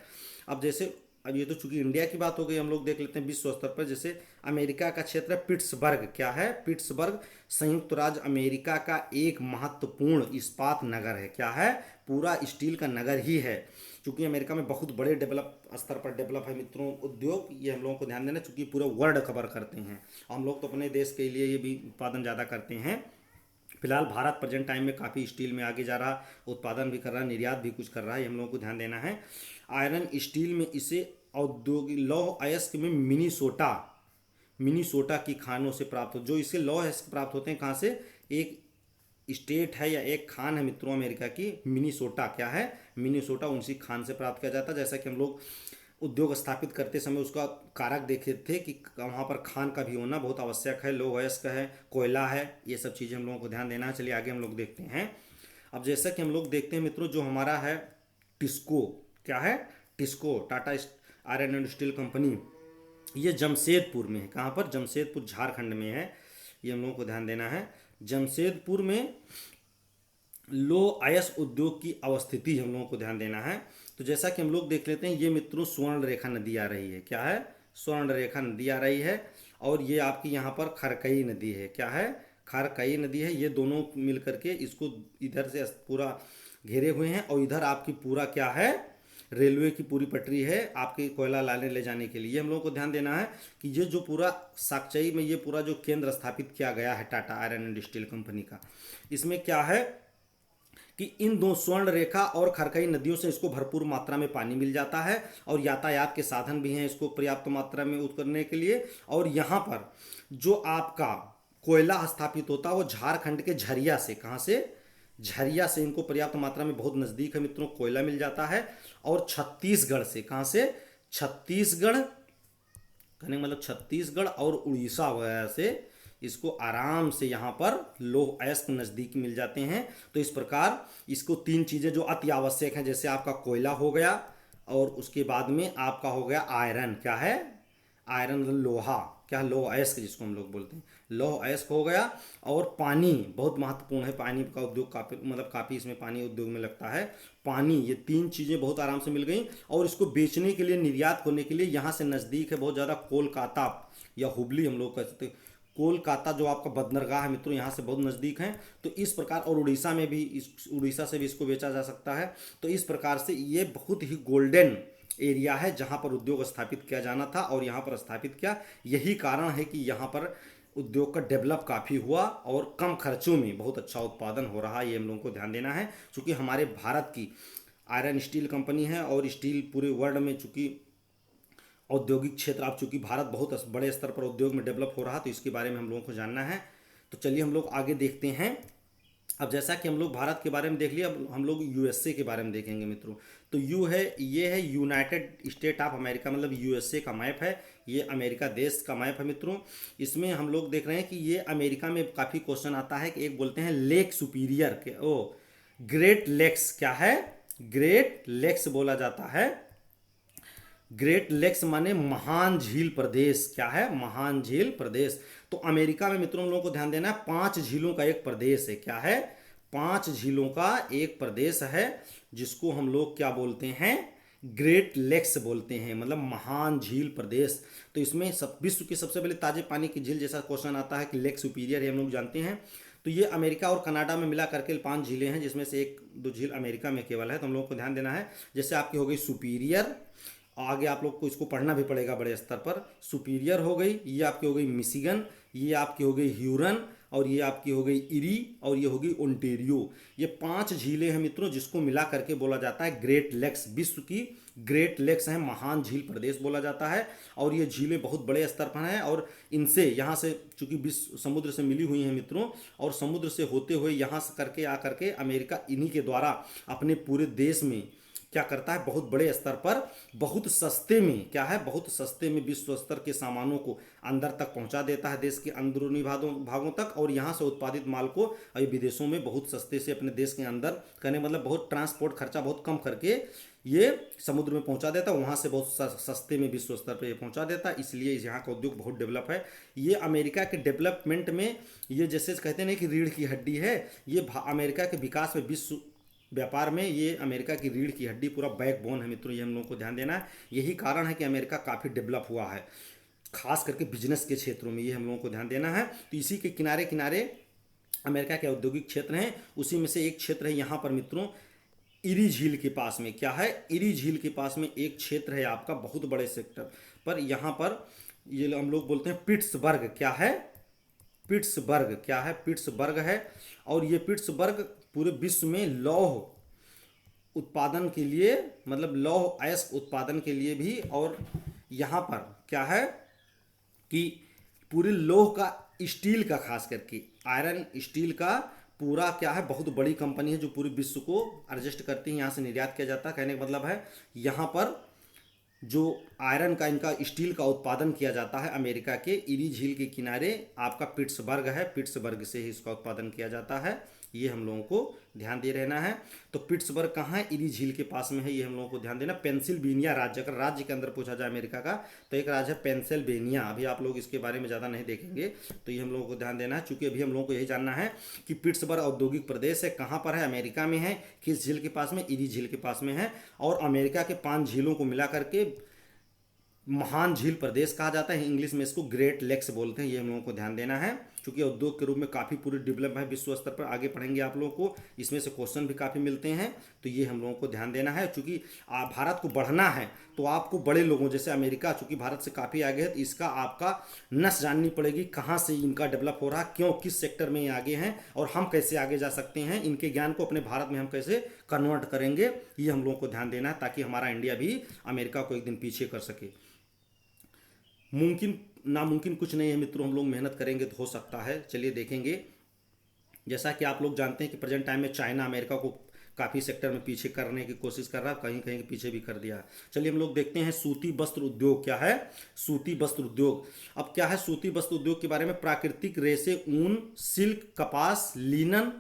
अब जैसे, अब ये तो चूंकि इंडिया की बात हो गई, हम लोग देख लेते हैं विश्व स्तर पर। जैसे अमेरिका का क्षेत्र है पिट्सबर्ग, क्या है, पिट्सबर्ग संयुक्त राज्य अमेरिका का एक महत्वपूर्ण इस्पात नगर है, क्या है, पूरा स्टील का नगर ही है। चूंकि अमेरिका में बहुत बड़े डेवलप स्तर पर डेवलप है मित्रों उद्योग, ये हम लोगों को ध्यान देना, चूंकि पूरा वर्ल्ड कवर करते हैं। हम लोग तो अपने देश के लिए ये भी उत्पादन ज़्यादा करते हैं। फिलहाल भारत प्रेजेंट टाइम में काफ़ी स्टील में आगे जा रहा, उत्पादन भी कर रहा है, निर्यात भी कुछ कर रहा है, ये हम लोगों को ध्यान देना है। आयरन स्टील में इसे औद्योगिक लौह अयस्क में मिनीसोटा, मिनीसोटा की खानों से प्राप्त हो, जो इसे लौह अयस्क प्राप्त होते हैं कहाँ से, एक स्टेट है या एक खान है मित्रों अमेरिका की, मिनीसोटा, क्या है, मिनीसोटा, उनसी खान से प्राप्त किया जाता है। जैसा कि हम लोग उद्योग स्थापित करते समय उसका कारक देखे थे कि वहाँ पर खान का भी होना बहुत आवश्यक है, लौह अयस्क है, कोयला है, ये सब चीज़ें हम लोगों को ध्यान देना है। चलिए आगे हम लोग देखते हैं। अब जैसा कि हम लोग देखते हैं मित्रों, जो हमारा है टिस्को, क्या है, TISCO Tata iron and steel company, ये जमशेदपुर में है, कहाँ पर, जमशेदपुर झारखंड में है, ये हम लोगों को ध्यान देना है। जमशेदपुर में लौह अयस्क उद्योग की अवस्थिति हम लोगों को ध्यान देना है। तो जैसा कि हम लोग देख लेते हैं, ये मित्रों स्वर्ण रेखा नदी आ रही है, क्या है, स्वर्ण रेखा नदी आ रही है, और ये आपकी यहाँ पर खरकई नदी है, क्या है, खरकई नदी है। ये दोनों मिल करके इसको इधर से पूरा घेरे हुए हैं, और इधर आपकी पूरा क्या है, रेलवे की पूरी पटरी है आपके कोयला लाने ले जाने के लिए। हम लोगों को ध्यान देना है कि ये जो पूरा साकचई में ये पूरा जो केंद्र स्थापित किया गया है Tata iron and steel company का, इसमें क्या है कि इन दो स्वर्ण रेखा और खरकई नदियों से इसको भरपूर मात्रा में पानी मिल जाता है, और यातायात के साधन भी हैं इसको पर्याप्त मात्रा में उतरने के लिए। और यहाँ पर जो आपका कोयला स्थापित होता है वो झारखंड के झरिया से, कहाँ से, झरिया से इनको पर्याप्त मात्रा में, बहुत नज़दीक है मित्रों, कोयला मिल जाता है। और छत्तीसगढ़ से, कहाँ से, छत्तीसगढ़ कहने का मतलब छत्तीसगढ़ और उड़ीसा वगैरह से इसको आराम से यहाँ पर लौह अयस्क नज़दीक मिल जाते हैं। तो इस प्रकार इसको तीन चीज़ें जो अति आवश्यक हैं, जैसे आपका कोयला हो गया, और उसके बाद में आपका हो गया आयरन, क्या है, आयरन लोहा, क्या, लौह अयस्क जिसको हम लोग बोलते हैं, लौह अयस्क हो गया, और पानी बहुत महत्वपूर्ण है, पानी का उद्योग काफ़ी, मतलब काफ़ी इसमें पानी उद्योग में लगता है पानी। ये तीन चीज़ें बहुत आराम से मिल गई, और इसको बेचने के लिए, निर्यात करने के लिए यहाँ से नज़दीक है बहुत ज़्यादा कोलकाता या हुबली हम लोग कह सकते हैं, कोलकाता जो आपका बंदरगाह है मित्रों, यहाँ से बहुत नज़दीक है। तो इस प्रकार, और उड़ीसा में भी, इस उड़ीसा से भी इसको बेचा जा सकता है। तो इस प्रकार से ये बहुत ही गोल्डन एरिया है जहाँ पर उद्योग स्थापित किया जाना था, और यहाँ पर स्थापित किया। यही कारण है कि यहाँ पर उद्योग का डेवलप काफ़ी हुआ, और कम खर्चों में बहुत अच्छा उत्पादन हो रहा है, ये हम लोगों को ध्यान देना है। चूँकि हमारे भारत की आयरन स्टील कंपनी है, और स्टील पूरे वर्ल्ड में चूँकि औद्योगिक क्षेत्र, अब चूँकि भारत बहुत बड़े स्तर पर उद्योग में डेवलप हो रहा, तो इसके बारे में हम लोगों को जानना है। तो चलिए हम लोग आगे देखते हैं। अब जैसा कि हम लोग भारत के बारे में देख लिया, अब हम लोग यूएसए के बारे में देखेंगे मित्रों। तो ये है यूनाइटेड स्टेट ऑफ अमेरिका, मतलब यूएसए का मैप है, ये अमेरिका देश का मैप है मित्रों। इसमें हम लोग देख रहे हैं कि ये अमेरिका में काफ़ी क्वेश्चन आता है कि एक बोलते हैं लेक सुपीरियर के, ओ ग्रेट लेक्स, क्या है, ग्रेट लेक्स बोला जाता है। ग्रेट लेक्स माने महान झील प्रदेश, क्या है, महान झील प्रदेश। तो अमेरिका में मित्रों हम लोगों को ध्यान देना है, 5 झीलों का एक प्रदेश है, क्या है, 5 झीलों का एक प्रदेश है, जिसको हम लोग क्या बोलते हैं, ग्रेट लेक्स बोलते हैं, मतलब महान झील प्रदेश। तो इसमें विश्व की सबसे पहले ताजे पानी की झील, जैसा क्वेश्चन आता है कि लेक सुपीरियर है, हम लोग जानते हैं। तो ये अमेरिका और कनाडा में मिला करके 5 झीलें हैं, जिसमें से 1-2 झील अमेरिका में केवल है। तो हम लोग को ध्यान देना है, जैसे आपकी हो गई सुपीरियर, आगे आप लोग को इसको पढ़ना भी पड़ेगा बड़े स्तर पर, सुपीरियर हो गई, ये आपकी हो गई मिशिगन, ये आपकी हो गई ह्यूरन, और ये आपकी हो गई इरी, और ये होगी ओंटेरियो। ये 5 झीलें हैं मित्रों, जिसको मिला करके बोला जाता है ग्रेट लेक्स। विश्व की ग्रेट लेक्स हैं, महान झील प्रदेश बोला जाता है। और ये झीलें बहुत बड़े स्तर पर हैं, और इनसे यहाँ से चूंकि विश्व समुद्र से मिली हुई हैं मित्रों, और समुद्र से होते हुए यहाँ से करके आ करके अमेरिका इन्हीं के द्वारा अपने पूरे देश में क्या करता है, बहुत बड़े स्तर पर बहुत सस्ते में, क्या है, बहुत सस्ते में विश्व स्तर के सामानों को अंदर तक पहुंचा देता है, देश के अंदरूनी भागों तक। और यहाँ से उत्पादित माल को अभी विदेशों में बहुत सस्ते से अपने देश के अंदर करने, मतलब बहुत ट्रांसपोर्ट खर्चा बहुत कम करके ये समुद्र में पहुंचा देता है, वहाँ से बहुत सस्ते में विश्व स्तर पर पहुंचा देता है। इसलिए यहाँ का उद्योग बहुत डेवलप है। ये अमेरिका के डेवलपमेंट में, ये जैसे कहते हैं कि रीढ़ की हड्डी है, ये अमेरिका के विकास में, विश्व व्यापार में ये अमेरिका की रीढ़ की हड्डी, पूरा बैकबोन है मित्रों। ये हम लोगों को ध्यान देना है। यही कारण है कि अमेरिका काफ़ी डेवलप हुआ है, खास करके बिजनेस के क्षेत्रों में। ये हम लोगों को ध्यान देना है। तो इसी के किनारे किनारे अमेरिका के औद्योगिक क्षेत्र हैं। उसी में से एक क्षेत्र है यहाँ पर मित्रों, इरी झील के पास में। क्या है, इरी झील के पास में एक क्षेत्र है आपका, बहुत बड़े सेक्टर पर। यहाँ पर ये हम लोग बोलते हैं पिट्सबर्ग। क्या है, पिट्सबर्ग। क्या है, पिट्सबर्ग है। और ये पिट्सबर्ग पूरे विश्व में लौह उत्पादन के लिए, मतलब लौह अयस्क उत्पादन के लिए भी, और यहाँ पर क्या है कि पूरे लौह का, स्टील का, खास करके आयरन स्टील का पूरा क्या है, बहुत बड़ी कंपनी है जो पूरे विश्व को एडजस्ट करती है, यहाँ से निर्यात किया जाता है। कहने का मतलब है यहाँ पर जो आयरन का, इनका स्टील का उत्पादन किया जाता है अमेरिका के इरी झील के किनारे, आपका पिट्सबर्ग है, पिट्सबर्ग से ही इसका उत्पादन किया जाता है। ये हम लोगों को ध्यान दे रहना है। तो पिट्सबर्ग कहाँ है, इरी झील के पास में है, ये हम लोगों को ध्यान देना। पेंसिल्वेनिया राज्य, अगर राज्य के अंदर पूछा जाए अमेरिका का, तो एक राज्य है पेंसिल्वेनिया। अभी आप लोग इसके बारे में ज़्यादा नहीं देखेंगे, तो ये हम लोगों को ध्यान देना है। चूंकि अभी हम लोगों को यही जानना है कि पिट्सबर्ग औद्योगिक प्रदेश है, कहाँ पर है, अमेरिका में है, किस झील के पास में, इरी झील के पास में है। और अमेरिका के 5 झीलों को मिला करके महान झील प्रदेश कहा जाता है। इंग्लिश में इसको ग्रेट लेक्स बोलते हैं। ये हम लोगों को ध्यान देना है, क्योंकि उद्योग के रूप में काफ़ी पूरी डेवलप है विश्व स्तर पर। आगे पढ़ेंगे आप लोगों को, इसमें से क्वेश्चन भी काफ़ी मिलते हैं, तो ये हम लोगों को ध्यान देना है। चूंकि भारत को बढ़ना है, तो आपको बड़े लोगों जैसे अमेरिका, चूंकि भारत से काफ़ी आगे है, तो इसका आपका नस जाननी पड़ेगी, कहाँ से इनका डेवलप हो रहा है, क्यों, किस सेक्टर में ये आगे हैं, और हम कैसे आगे जा सकते हैं, इनके ज्ञान को अपने भारत में हम कैसे कन्वर्ट करेंगे, ये हम लोगों को ध्यान देना है, ताकि हमारा इंडिया भी अमेरिका को एक दिन पीछे कर सके। मुमकिन नामुमकिन कुछ नहीं है मित्रों, हम लोग मेहनत करेंगे तो हो सकता है। चलिए देखेंगे। जैसा कि आप लोग जानते हैं कि प्रेजेंट टाइम में चाइना अमेरिका को काफ़ी सेक्टर में पीछे करने की कोशिश कर रहा है, कहीं कहीं पीछे भी कर दिया है। चलिए हम लोग देखते हैं सूती वस्त्र उद्योग। क्या है, सूती वस्त्र उद्योग। अब क्या है सूती वस्त्र उद्योग के बारे में, प्राकृतिक रेशे ऊन, सिल्क, कपास, लिनन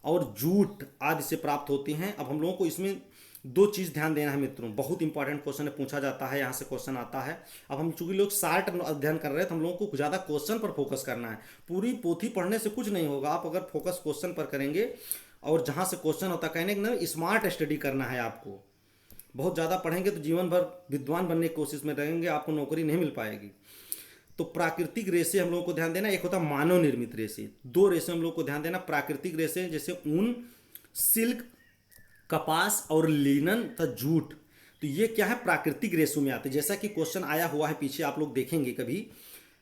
और जूट आदि से प्राप्त होती हैं। अब हम लोगों को इसमें 2 चीज़ ध्यान देना है मित्रों, बहुत इंपॉर्टेंट क्वेश्चन है, पूछा जाता है, यहाँ से क्वेश्चन आता है। अब हम चूंकि लोग शार्ट अध्ययन कर रहे हैं, तो हम लोगों को ज़्यादा क्वेश्चन पर फोकस करना है। पूरी पोथी पढ़ने से कुछ नहीं होगा, आप अगर फोकस क्वेश्चन पर करेंगे, और जहाँ से क्वेश्चन होता है, कहने के ना स्मार्ट स्टडी करना है आपको। बहुत ज़्यादा पढ़ेंगे तो जीवन भर विद्वान बनने की कोशिश में रहेंगे, आपको नौकरी नहीं मिल पाएगी। तो प्राकृतिक रेशे हम लोगों को ध्यान देना, एक होता है मानव निर्मित रेशे। 2 रेशे हम लोग को ध्यान देना, प्राकृतिक रेशे जैसे ऊन, सिल्क, कपास और लिनन तथा जूट। तो ये क्या है, प्राकृतिक रेशों में आते हैं। जैसा कि क्वेश्चन आया हुआ है पीछे, आप लोग देखेंगे कभी,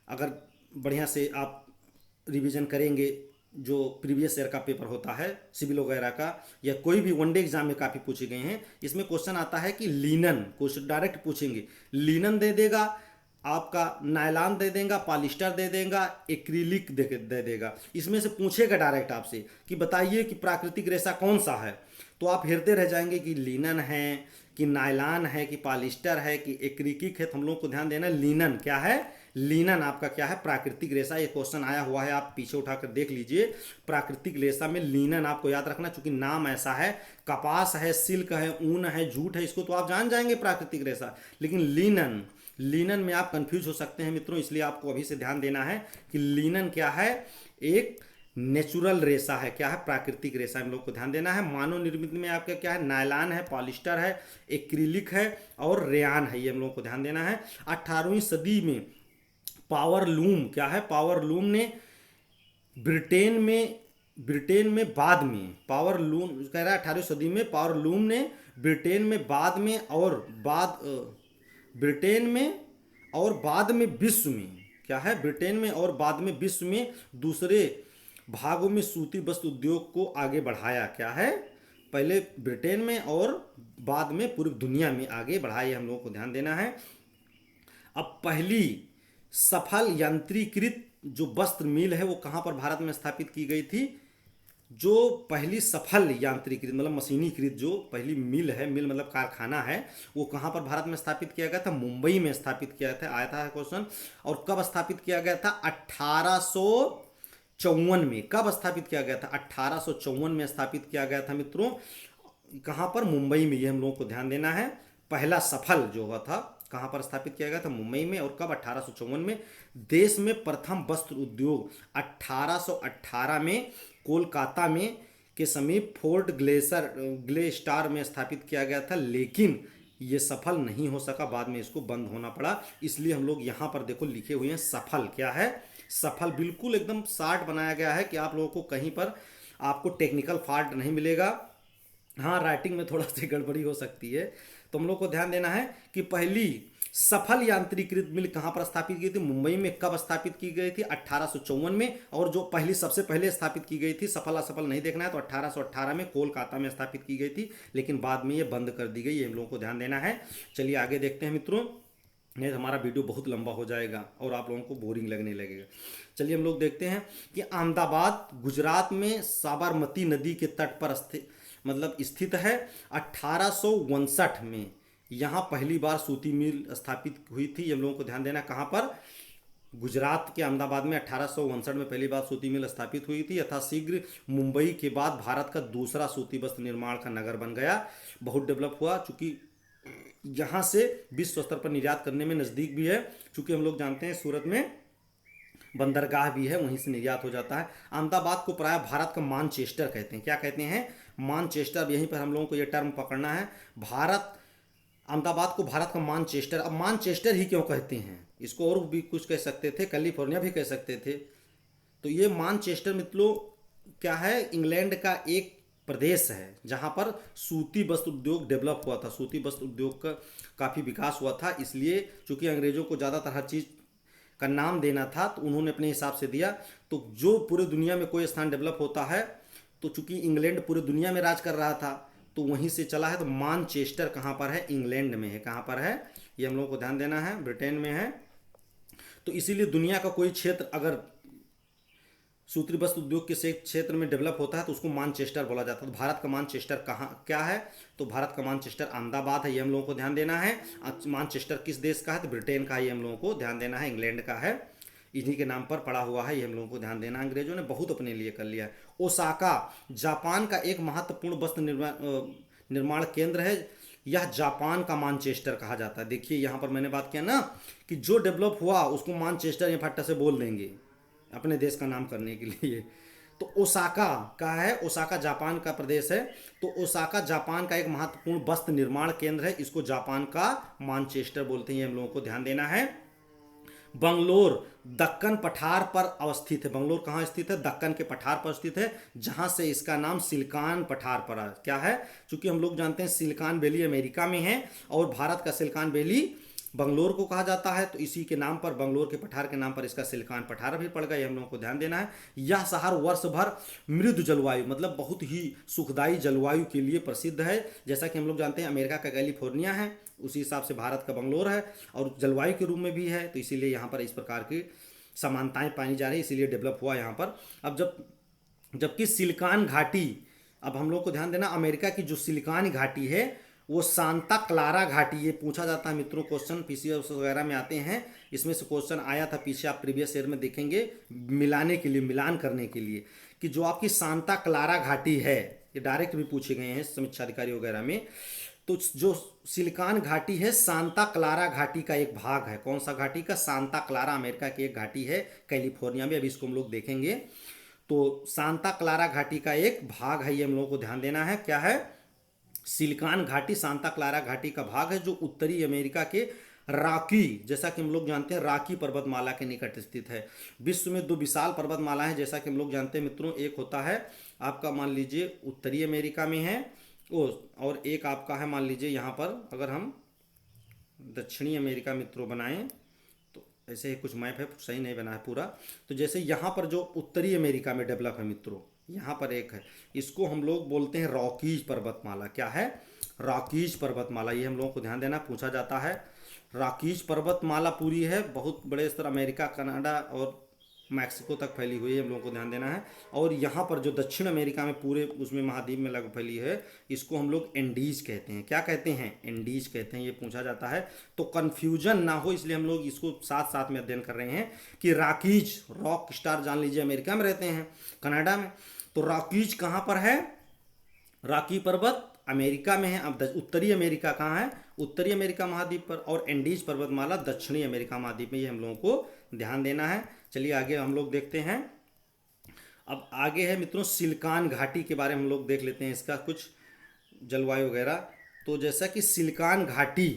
अगर बढ़िया से आप रिवीजन करेंगे, जो प्रीवियस ईयर का पेपर होता है सिविल वगैरह का, या कोई भी वनडे एग्जाम में काफ़ी पूछे गए हैं, इसमें क्वेश्चन आता है कि लिनन, क्वेश्चन डायरेक्ट पूछेंगे, लिनन दे देगा आपका, नायलॉन दे देगा, पॉलिस्टर दे देगा, एक्रिलिक दे देगा। इसमें से पूछेगा डायरेक्ट आपसे कि बताइए कि प्राकृतिक रेशा कौन सा है, तो आप हिरते रह जाएंगे कि लिनन है, कि नायलॉन है, कि पॉलिस्टर है, कि एक्रिलिक है। तो हम लोग को ध्यान देना, लिनन क्या है, लिनन आपका क्या है, प्राकृतिक रेशा। ये क्वेश्चन आया हुआ है, आप पीछे उठाकर देख लीजिए। प्राकृतिक रेशा में लिनन आपको याद रखना, चूंकि नाम ऐसा है। कपास है, सिल्क है, ऊन है, जूट है, इसको तो आप जान जाएंगे प्राकृतिक रेशा। लेकिन लिनन में आप कंफ्यूज हो सकते हैं मित्रों, इसलिए आपको अभी से ध्यान देना है कि लिनन क्या है, एक नेचुरल रेशा है। क्या है, प्राकृतिक रेशा, हम लोग को ध्यान देना है। मानव निर्मित में आपका क्या है, नायलॉन है, पॉलिस्टर है, एक्रिलिक है और रेयान है, ये हम लोग को ध्यान देना है। 18वीं सदी में पावर लूम, क्या है, पावर लूम ने ब्रिटेन में बाद में, पावर लूम कह रहा है 18वीं सदी में पावर लूम ने ब्रिटेन में बाद में, और बाद ब्रिटेन में और बाद में विश्व में क्या है, ब्रिटेन में और बाद में विश्व में दूसरे भागों में सूती वस्त्र उद्योग को आगे बढ़ाया। क्या है, पहले ब्रिटेन में और बाद में पूरी दुनिया में आगे बढ़ाया, ये हम लोगों को ध्यान देना है। अब पहली सफल यांत्रिकृत जो वस्त्र मिल है वो कहाँ पर भारत में स्थापित की गई थी? जो पहली सफल यांत्रिकृत मतलब मशीनीकृत जो पहली मिल है, मिल मतलब कारखाना है, वो कहाँ पर भारत में स्थापित किया गया था? मुंबई में स्थापित किया था, आया था क्वेश्चन। और कब स्थापित किया गया था? 1854 में। कब स्थापित किया गया था? 1854 में स्थापित किया गया था मित्रों। कहाँ पर? मुंबई में। ये हम लोगों को ध्यान देना है। पहला सफल जो हुआ था कहाँ पर स्थापित किया गया था? मुंबई में। और कब? 1854 में। देश में प्रथम वस्त्र उद्योग 1818 में कोलकाता में के समीप फोर्ट ग्लेस्टार में स्थापित किया गया था, लेकिन ये सफल नहीं हो सका, बाद में इसको बंद होना पड़ा। इसलिए हम लोग यहाँ पर देखो लिखे हुए हैं सफल। क्या है? सफल। बिल्कुल एकदम शार्ट बनाया गया है कि आप लोगों को कहीं पर आपको टेक्निकल फॉल्ट नहीं मिलेगा। हाँ, राइटिंग में थोड़ा सी गड़बड़ी हो सकती है, तो हम लोग को ध्यान देना है कि पहली सफल यांत्रिकृत मिल कहाँ पर स्थापित की थी? मुंबई में। कब स्थापित की गई थी? 1854 में। और जो पहली सबसे पहले स्थापित की गई थी, सफल असफल नहीं देखना है, तो 1818 में कोलकाता में स्थापित की गई थी, लेकिन बाद में ये बंद कर दी गई। ये हम लोगों को ध्यान देना है। चलिए आगे देखते हैं मित्रों, नहीं तो हमारा वीडियो बहुत लंबा हो जाएगा और आप लोगों को बोरिंग लगने लगेगा। चलिए हम लोग देखते हैं कि अहमदाबाद गुजरात में साबरमती नदी के तट पर स्थित है। 1859 में यहाँ पहली बार सूती मिल स्थापित हुई थी। ये हम लोगों को ध्यान देना। कहाँ पर? गुजरात के अहमदाबाद में 1859 में पहली बार सूती मिल स्थापित हुई थी। यथाशीघ्र मुंबई के बाद भारत का दूसरा सूती वस्त्र निर्माण का नगर बन गया। बहुत डेवलप हुआ, चूँकि यहाँ से विश्व स्तर पर निर्यात करने में नज़दीक भी है, चूँकि हम लोग जानते हैं सूरत में बंदरगाह भी है, वहीं से निर्यात हो जाता है। अहमदाबाद को प्रायः भारत का मानचेस्टर कहते हैं। क्या कहते हैं? मानचेस्टर। यहीं पर हम लोगों को ये टर्म पकड़ना है। अहमदाबाद को भारत का मानचेस्टर। अब मानचेस्टर ही क्यों कहते हैं? इसको और भी कुछ कह सकते थे, कैलिफोर्निया भी कह सकते थे। तो ये मानचेस्टर मित्रों क्या है? इंग्लैंड का एक प्रदेश है जहाँ पर सूती वस्त्र उद्योग डेवलप हुआ था, सूती वस्त्र उद्योग का काफ़ी विकास हुआ था। इसलिए चूँकि अंग्रेज़ों को ज़्यादातर हर चीज़ का नाम देना था, तो उन्होंने अपने हिसाब से दिया। तो जो पूरे दुनिया में कोई स्थान डेवलप होता है, तो चूँकि इंग्लैंड पूरे दुनिया में राज कर रहा था, तो वहीं से चला है। तो मानचेस्टर कहाँ पर है? इंग्लैंड में है। कहाँ पर है? ये हम लोग को ध्यान देना है, ब्रिटेन में है। तो इसीलिए दुनिया का कोई क्षेत्र अगर सूती वस्त्र उद्योग के क्षेत्र में डेवलप होता है तो उसको मानचेस्टर बोला जाता है। तो भारत का मानचेस्टर कहाँ क्या है? तो भारत का मानचेस्टर अहमदाबाद है। ये हम लोगों को ध्यान देना है। मानचेस्टर किस देश का है? तो ब्रिटेन का है। ये हम लोगों को ध्यान देना है। इंग्लैंड का है, इन्हीं के नाम पर पड़ा हुआ है। ये हम लोगों को ध्यान देना है। अंग्रेजों ने बहुत अपने लिए कर लिया है। ओसाका जापान का एक महत्वपूर्ण वस्त्र निर्माण केंद्र है। यह जापान का मानचेस्टर कहा जाता है। देखिए यहाँ पर मैंने बात किया ना कि जो डेवलप हुआ उसको मानचेस्टर या फट्टा से बोल देंगे अपने देश का नाम करने के लिए। तो ओसाका का है, ओसाका जापान का प्रदेश है। तो ओसाका जापान का एक महत्वपूर्ण वस्त्र निर्माण केंद्र है। इसको जापान का मानचेस्टर बोलते हैं। ये हम लोगों को ध्यान देना है। बंगलोर दक्कन पठार पर अवस्थित है। बंगलोर कहाँ स्थित है? दक्कन के पठार पर स्थित है, जहाँ से इसका नाम सिलिकॉन पठार पड़ा। क्या है? चूंकि हम लोग जानते हैं सिलिकॉन वैली अमेरिका में है और भारत का सिलिकॉन वैली बंगलोर को कहा जाता है, तो इसी के नाम पर, बंगलोर के पठार के नाम पर इसका सिलिकॉन पठार भी पड़ गया। ये हम लोगों को ध्यान देना है। यह शहर वर्ष भर मृदु जलवायु मतलब बहुत ही सुखदायी जलवायु के लिए प्रसिद्ध है। जैसा कि हम लोग जानते हैं अमेरिका का कैलिफोर्निया है, उसी हिसाब से भारत का बंगलोर है और जलवायु के रूप में भी है। तो इसीलिए यहाँ पर इस प्रकार की समानताएं पाई जा रही है, इसीलिए डेवलप हुआ यहाँ पर। अब जबकि सिलिकॉन घाटी, अब हम लोग को ध्यान देना, अमेरिका की जो सिलिकॉन घाटी है वो सांता क्लारा घाटी, ये पूछा जाता है मित्रों, क्वेश्चन पीसीएस वगैरह में आते हैं। इसमें से क्वेश्चन आया था पीछे, आप प्रीवियस ईयर में देखेंगे, मिलाने के लिए, मिलान करने के लिए कि जो आपकी सांता क्लारा घाटी है, ये डायरेक्ट भी पूछे गए हैं समीक्षा अधिकारी वगैरह में। तो जो सिलिकॉन घाटी है सांता क्लारा घाटी का एक भाग है। कौन सा घाटी का? सांता क्लारा अमेरिका की एक घाटी है कैलिफोर्निया में। अभी इसको हम लोग देखेंगे। तो सांता क्लारा घाटी का एक भाग है, ये हम लोगों को ध्यान देना है। क्या है? सिलिकॉन घाटी सांता क्लारा घाटी का भाग है, जो उत्तरी अमेरिका के रॉकी, जैसा कि हम लोग जानते हैं रॉकी पर्वतमाला के निकट स्थित है। विश्व में दो विशाल पर्वतमाला हैं, जैसा कि हम लोग जानते हैं मित्रों। एक होता है आपका, मान लीजिए उत्तरी अमेरिका में है, और एक आपका है मान लीजिए यहाँ पर, अगर हम दक्षिणी अमेरिका मित्रों बनाएं तो ऐसे ही कुछ मैप है, सही नहीं बना है पूरा। तो जैसे यहाँ पर जो उत्तरी अमेरिका में डेवलप है मित्रों, यहाँ पर एक है, इसको हम लोग बोलते हैं रॉकीज पर्वतमाला। क्या है? रॉकीज पर्वतमाला। ये हम लोगों को ध्यान देना, पूछा जाता है। रॉकीज पर्वतमाला पूरी है, बहुत बड़े स्तर, अमेरिका, कनाडा और मैक्सिको तक फैली हुई है, हम लोगों को ध्यान देना है। और यहाँ पर जो दक्षिण अमेरिका में पूरे उसमें महाद्वीप में लगभग फैली है, इसको हम लोग एंडीज कहते हैं। क्या कहते हैं? एंडीज कहते हैं। ये पूछा जाता है, तो कन्फ्यूजन ना हो इसलिए हम लोग इसको साथ साथ में अध्ययन कर रहे हैं कि रॉकीज, रॉक स्टार जान लीजिए अमेरिका में रहते हैं, कनाडा में, तो रॉकीज कहाँ पर है? रॉकी पर्वत अमेरिका में है। अब उत्तरी अमेरिका कहाँ है? उत्तरी अमेरिका महाद्वीप पर। और एंडीज पर्वतमाला दक्षिणी अमेरिका महाद्वीप में। ये हम लोगों को ध्यान देना है। चलिए आगे हम लोग देखते हैं। अब आगे है मित्रों सिलिकॉन घाटी के बारे में हम लोग देख लेते हैं, इसका कुछ जलवायु वगैरह। तो जैसा कि सिलिकॉन घाटी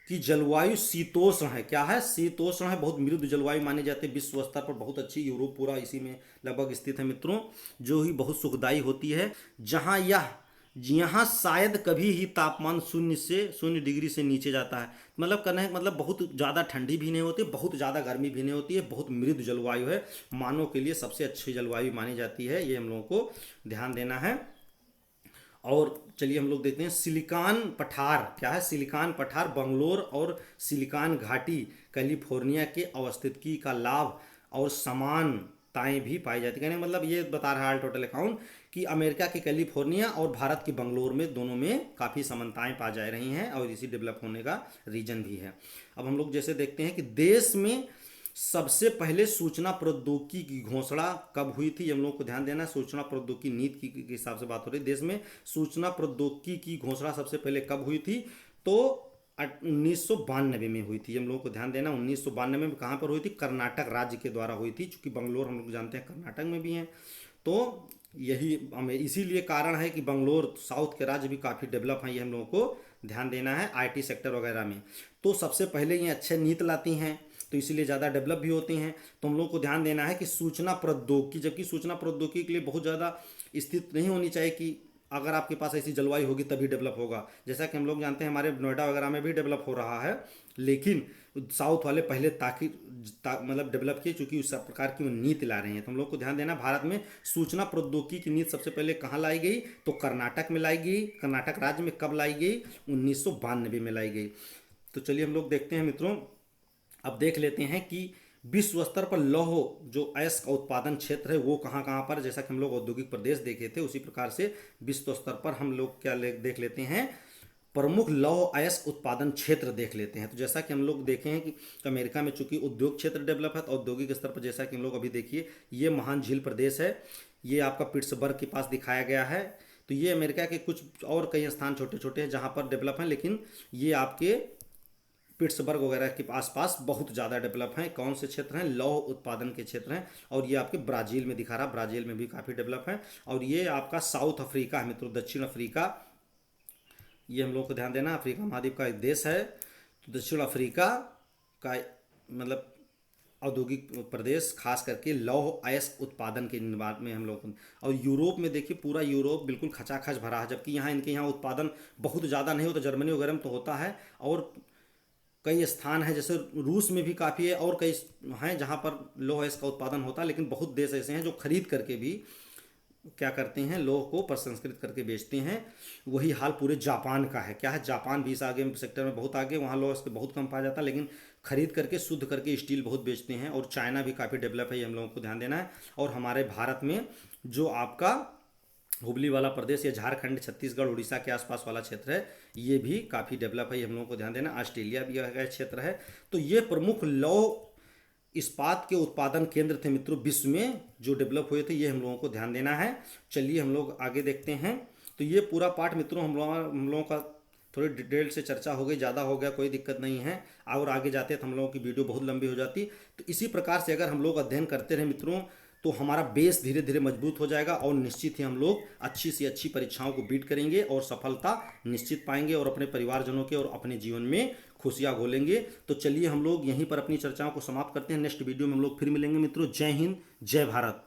की जलवायु शीतोष्ण है। क्या है? शीतोष्ण है, बहुत मृदु जलवायु मानी जाती है, विश्व स्तर पर बहुत अच्छी, यूरोप पूरा इसी में लगभग स्थित है मित्रों, जो ही बहुत सुखदायी होती है। यहाँ शायद कभी ही तापमान 0 डिग्री से नीचे जाता है। मतलब कहना है मतलब बहुत ज़्यादा ठंडी भी नहीं होती, बहुत ज़्यादा गर्मी भी नहीं होती है, बहुत मृदु जलवायु है, मानव के लिए सबसे अच्छी जलवायु मानी जाती है। ये हम लोगों को ध्यान देना है। और चलिए हम लोग देखते हैं सिलिकॉन पठार। क्या है? सिलिकॉन पठार बंगलोर और सिलिकॉन घाटी कैलिफोर्निया के अवस्थितिकी का लाभ और समानताएं भी पाई जाती है। मतलब ये बता रहा है टोटल अकाउंट कि अमेरिका के कैलिफोर्निया और भारत की बंगलोर में दोनों में काफ़ी समानताएं पा जा रही हैं और इसी डेवलप होने का रीजन भी है। अब हम लोग जैसे देखते हैं कि देश में सबसे पहले सूचना प्रौद्योगिकी की घोषणा कब हुई थी? हम लोग को ध्यान देना है। सूचना प्रौद्योगिकी नीति के हिसाब से बात हो रही है। देश में सूचना प्रौद्योगिकी की घोषणा सबसे पहले कब हुई थी? तो 1992 में हुई थी। हम लोगों को ध्यान देना 1992 में कहाँ पर हुई थी? कर्नाटक राज्य के द्वारा हुई थी, चूंकि बंगलोर हम लोग जानते हैं कर्नाटक में भी हैं। तो यही इसीलिए कारण है कि बंगलोर साउथ के राज्य भी काफ़ी डेवलप हैं। ये हम लोगों को ध्यान देना है आईटी सेक्टर वगैरह में। तो सबसे पहले ये अच्छे नीति लाती हैं, तो इसीलिए ज़्यादा डेवलप भी होती हैं। तो हम लोग को ध्यान देना है कि सूचना प्रौद्योगिकी, जबकि सूचना प्रौद्योगिकी के लिए बहुत ज़्यादा स्थित नहीं होनी चाहिए कि अगर आपके पास ऐसी जलवायु होगी तभी डेवलप होगा। जैसा कि हम लोग जानते हैं हमारे नोएडा वगैरह में भी डेवलप हो रहा है, लेकिन साउथ वाले पहले मतलब डेवलप किए, चूंकि उस प्रकार की वो नीति ला रहे हैं। तो हम लोग को ध्यान देना भारत में सूचना प्रौद्योगिकी की नीति सबसे पहले कहाँ लाई गई? तो कर्नाटक में लाई गई। कर्नाटक राज्य में कब लाई गई? 1992 में लाई गई। तो चलिए हम लोग देखते हैं मित्रों, अब देख लेते हैं कि विश्व स्तर पर लौह जो अयस्क का उत्पादन क्षेत्र है वो कहाँ कहाँ पर, जैसा कि हम लोग औद्योगिक प्रदेश देखे थे उसी प्रकार से विश्व स्तर पर हम लोग क्या देख लेते हैं, प्रमुख लौह अयस्क उत्पादन क्षेत्र देख लेते हैं। तो जैसा कि हम लोग देखे हैं कि अमेरिका में चूंकि उद्योग क्षेत्र डेवलप है, तो औद्योगिक स्तर पर जैसा कि हम लोग अभी देखिए ये महान झील प्रदेश है, ये आपका पिट्सबर्ग के पास दिखाया गया है। तो ये अमेरिका के कुछ और कई स्थान छोटे छोटे हैं जहाँ पर डेवलप हैं, लेकिन ये आपके पिट्सबर्ग वगैरह के आसपास बहुत ज़्यादा डेवलप हैं। कौन से क्षेत्र हैं? लौह उत्पादन के क्षेत्र हैं। और ये आपके ब्राज़ील में दिखा रहा, ब्राज़ील में भी काफ़ी डेवलप है। और ये आपका साउथ अफ्रीका है मित्रों, दक्षिण अफ्रीका, ये हम लोग को ध्यान देना, अफ्रीका महाद्वीप का एक देश है। तो दक्षिण अफ्रीका का मतलब औद्योगिक प्रदेश खास करके लौह अयस्क उत्पादन के निर्माण में हम लोग। और यूरोप में देखिए पूरा यूरोप बिल्कुल खचाखच भरा है, जबकि यहाँ इनके यहाँ उत्पादन बहुत ज़्यादा नहीं होता, जर्मनी वगैरह में तो होता है। और कई स्थान हैं जैसे रूस में भी काफ़ी है, और कई हैं जहाँ पर लौह अयस्क का उत्पादन होता है, लेकिन बहुत देश ऐसे हैं जो खरीद करके भी क्या करते हैं, लौह को प्रसंस्कृत करके बेचते हैं। वही हाल पूरे जापान का है। क्या है? जापान भी इस आगे सेक्टर में बहुत आगे, वहाँ लौह अयस्क बहुत कम पाया जाता है, लेकिन खरीद करके शुद्ध करके स्टील बहुत बेचते हैं। और चाइना भी काफ़ी डेवलप है, ये हम लोगों को ध्यान देना है। और हमारे भारत में जो आपका हुबली वाला प्रदेश या झारखंड, छत्तीसगढ़, उड़ीसा के आसपास वाला क्षेत्र है, ये भी काफ़ी डेवलप है, ये हम लोगों को ध्यान देना। ऑस्ट्रेलिया भी यह क्षेत्र है। तो ये प्रमुख लौह इस्पात के उत्पादन केंद्र थे मित्रों विश्व में जो डेवलप हुए थे, ये हम लोगों को ध्यान देना है। चलिए हम लोग आगे देखते हैं। तो ये पूरा पार्ट मित्रों हम लोगों का थोड़ी डिटेल से चर्चा हो गई, ज़्यादा हो गया, कोई दिक्कत नहीं है। और आगे जाते तो हम लोगों की वीडियो बहुत लंबी हो जाती। तो इसी प्रकार से अगर हम लोग अध्ययन करते रहे मित्रों, तो हमारा बेस धीरे धीरे मजबूत हो जाएगा और निश्चित ही हम लोग अच्छी से अच्छी परीक्षाओं को बीट करेंगे और सफलता निश्चित पाएंगे और अपने परिवारजनों के और अपने जीवन में खुशियां घोलेंगे। तो चलिए हम लोग यहीं पर अपनी चर्चाओं को समाप्त करते हैं। नेक्स्ट वीडियो में हम लोग फिर मिलेंगे मित्रों। जय हिंद, जय भारत।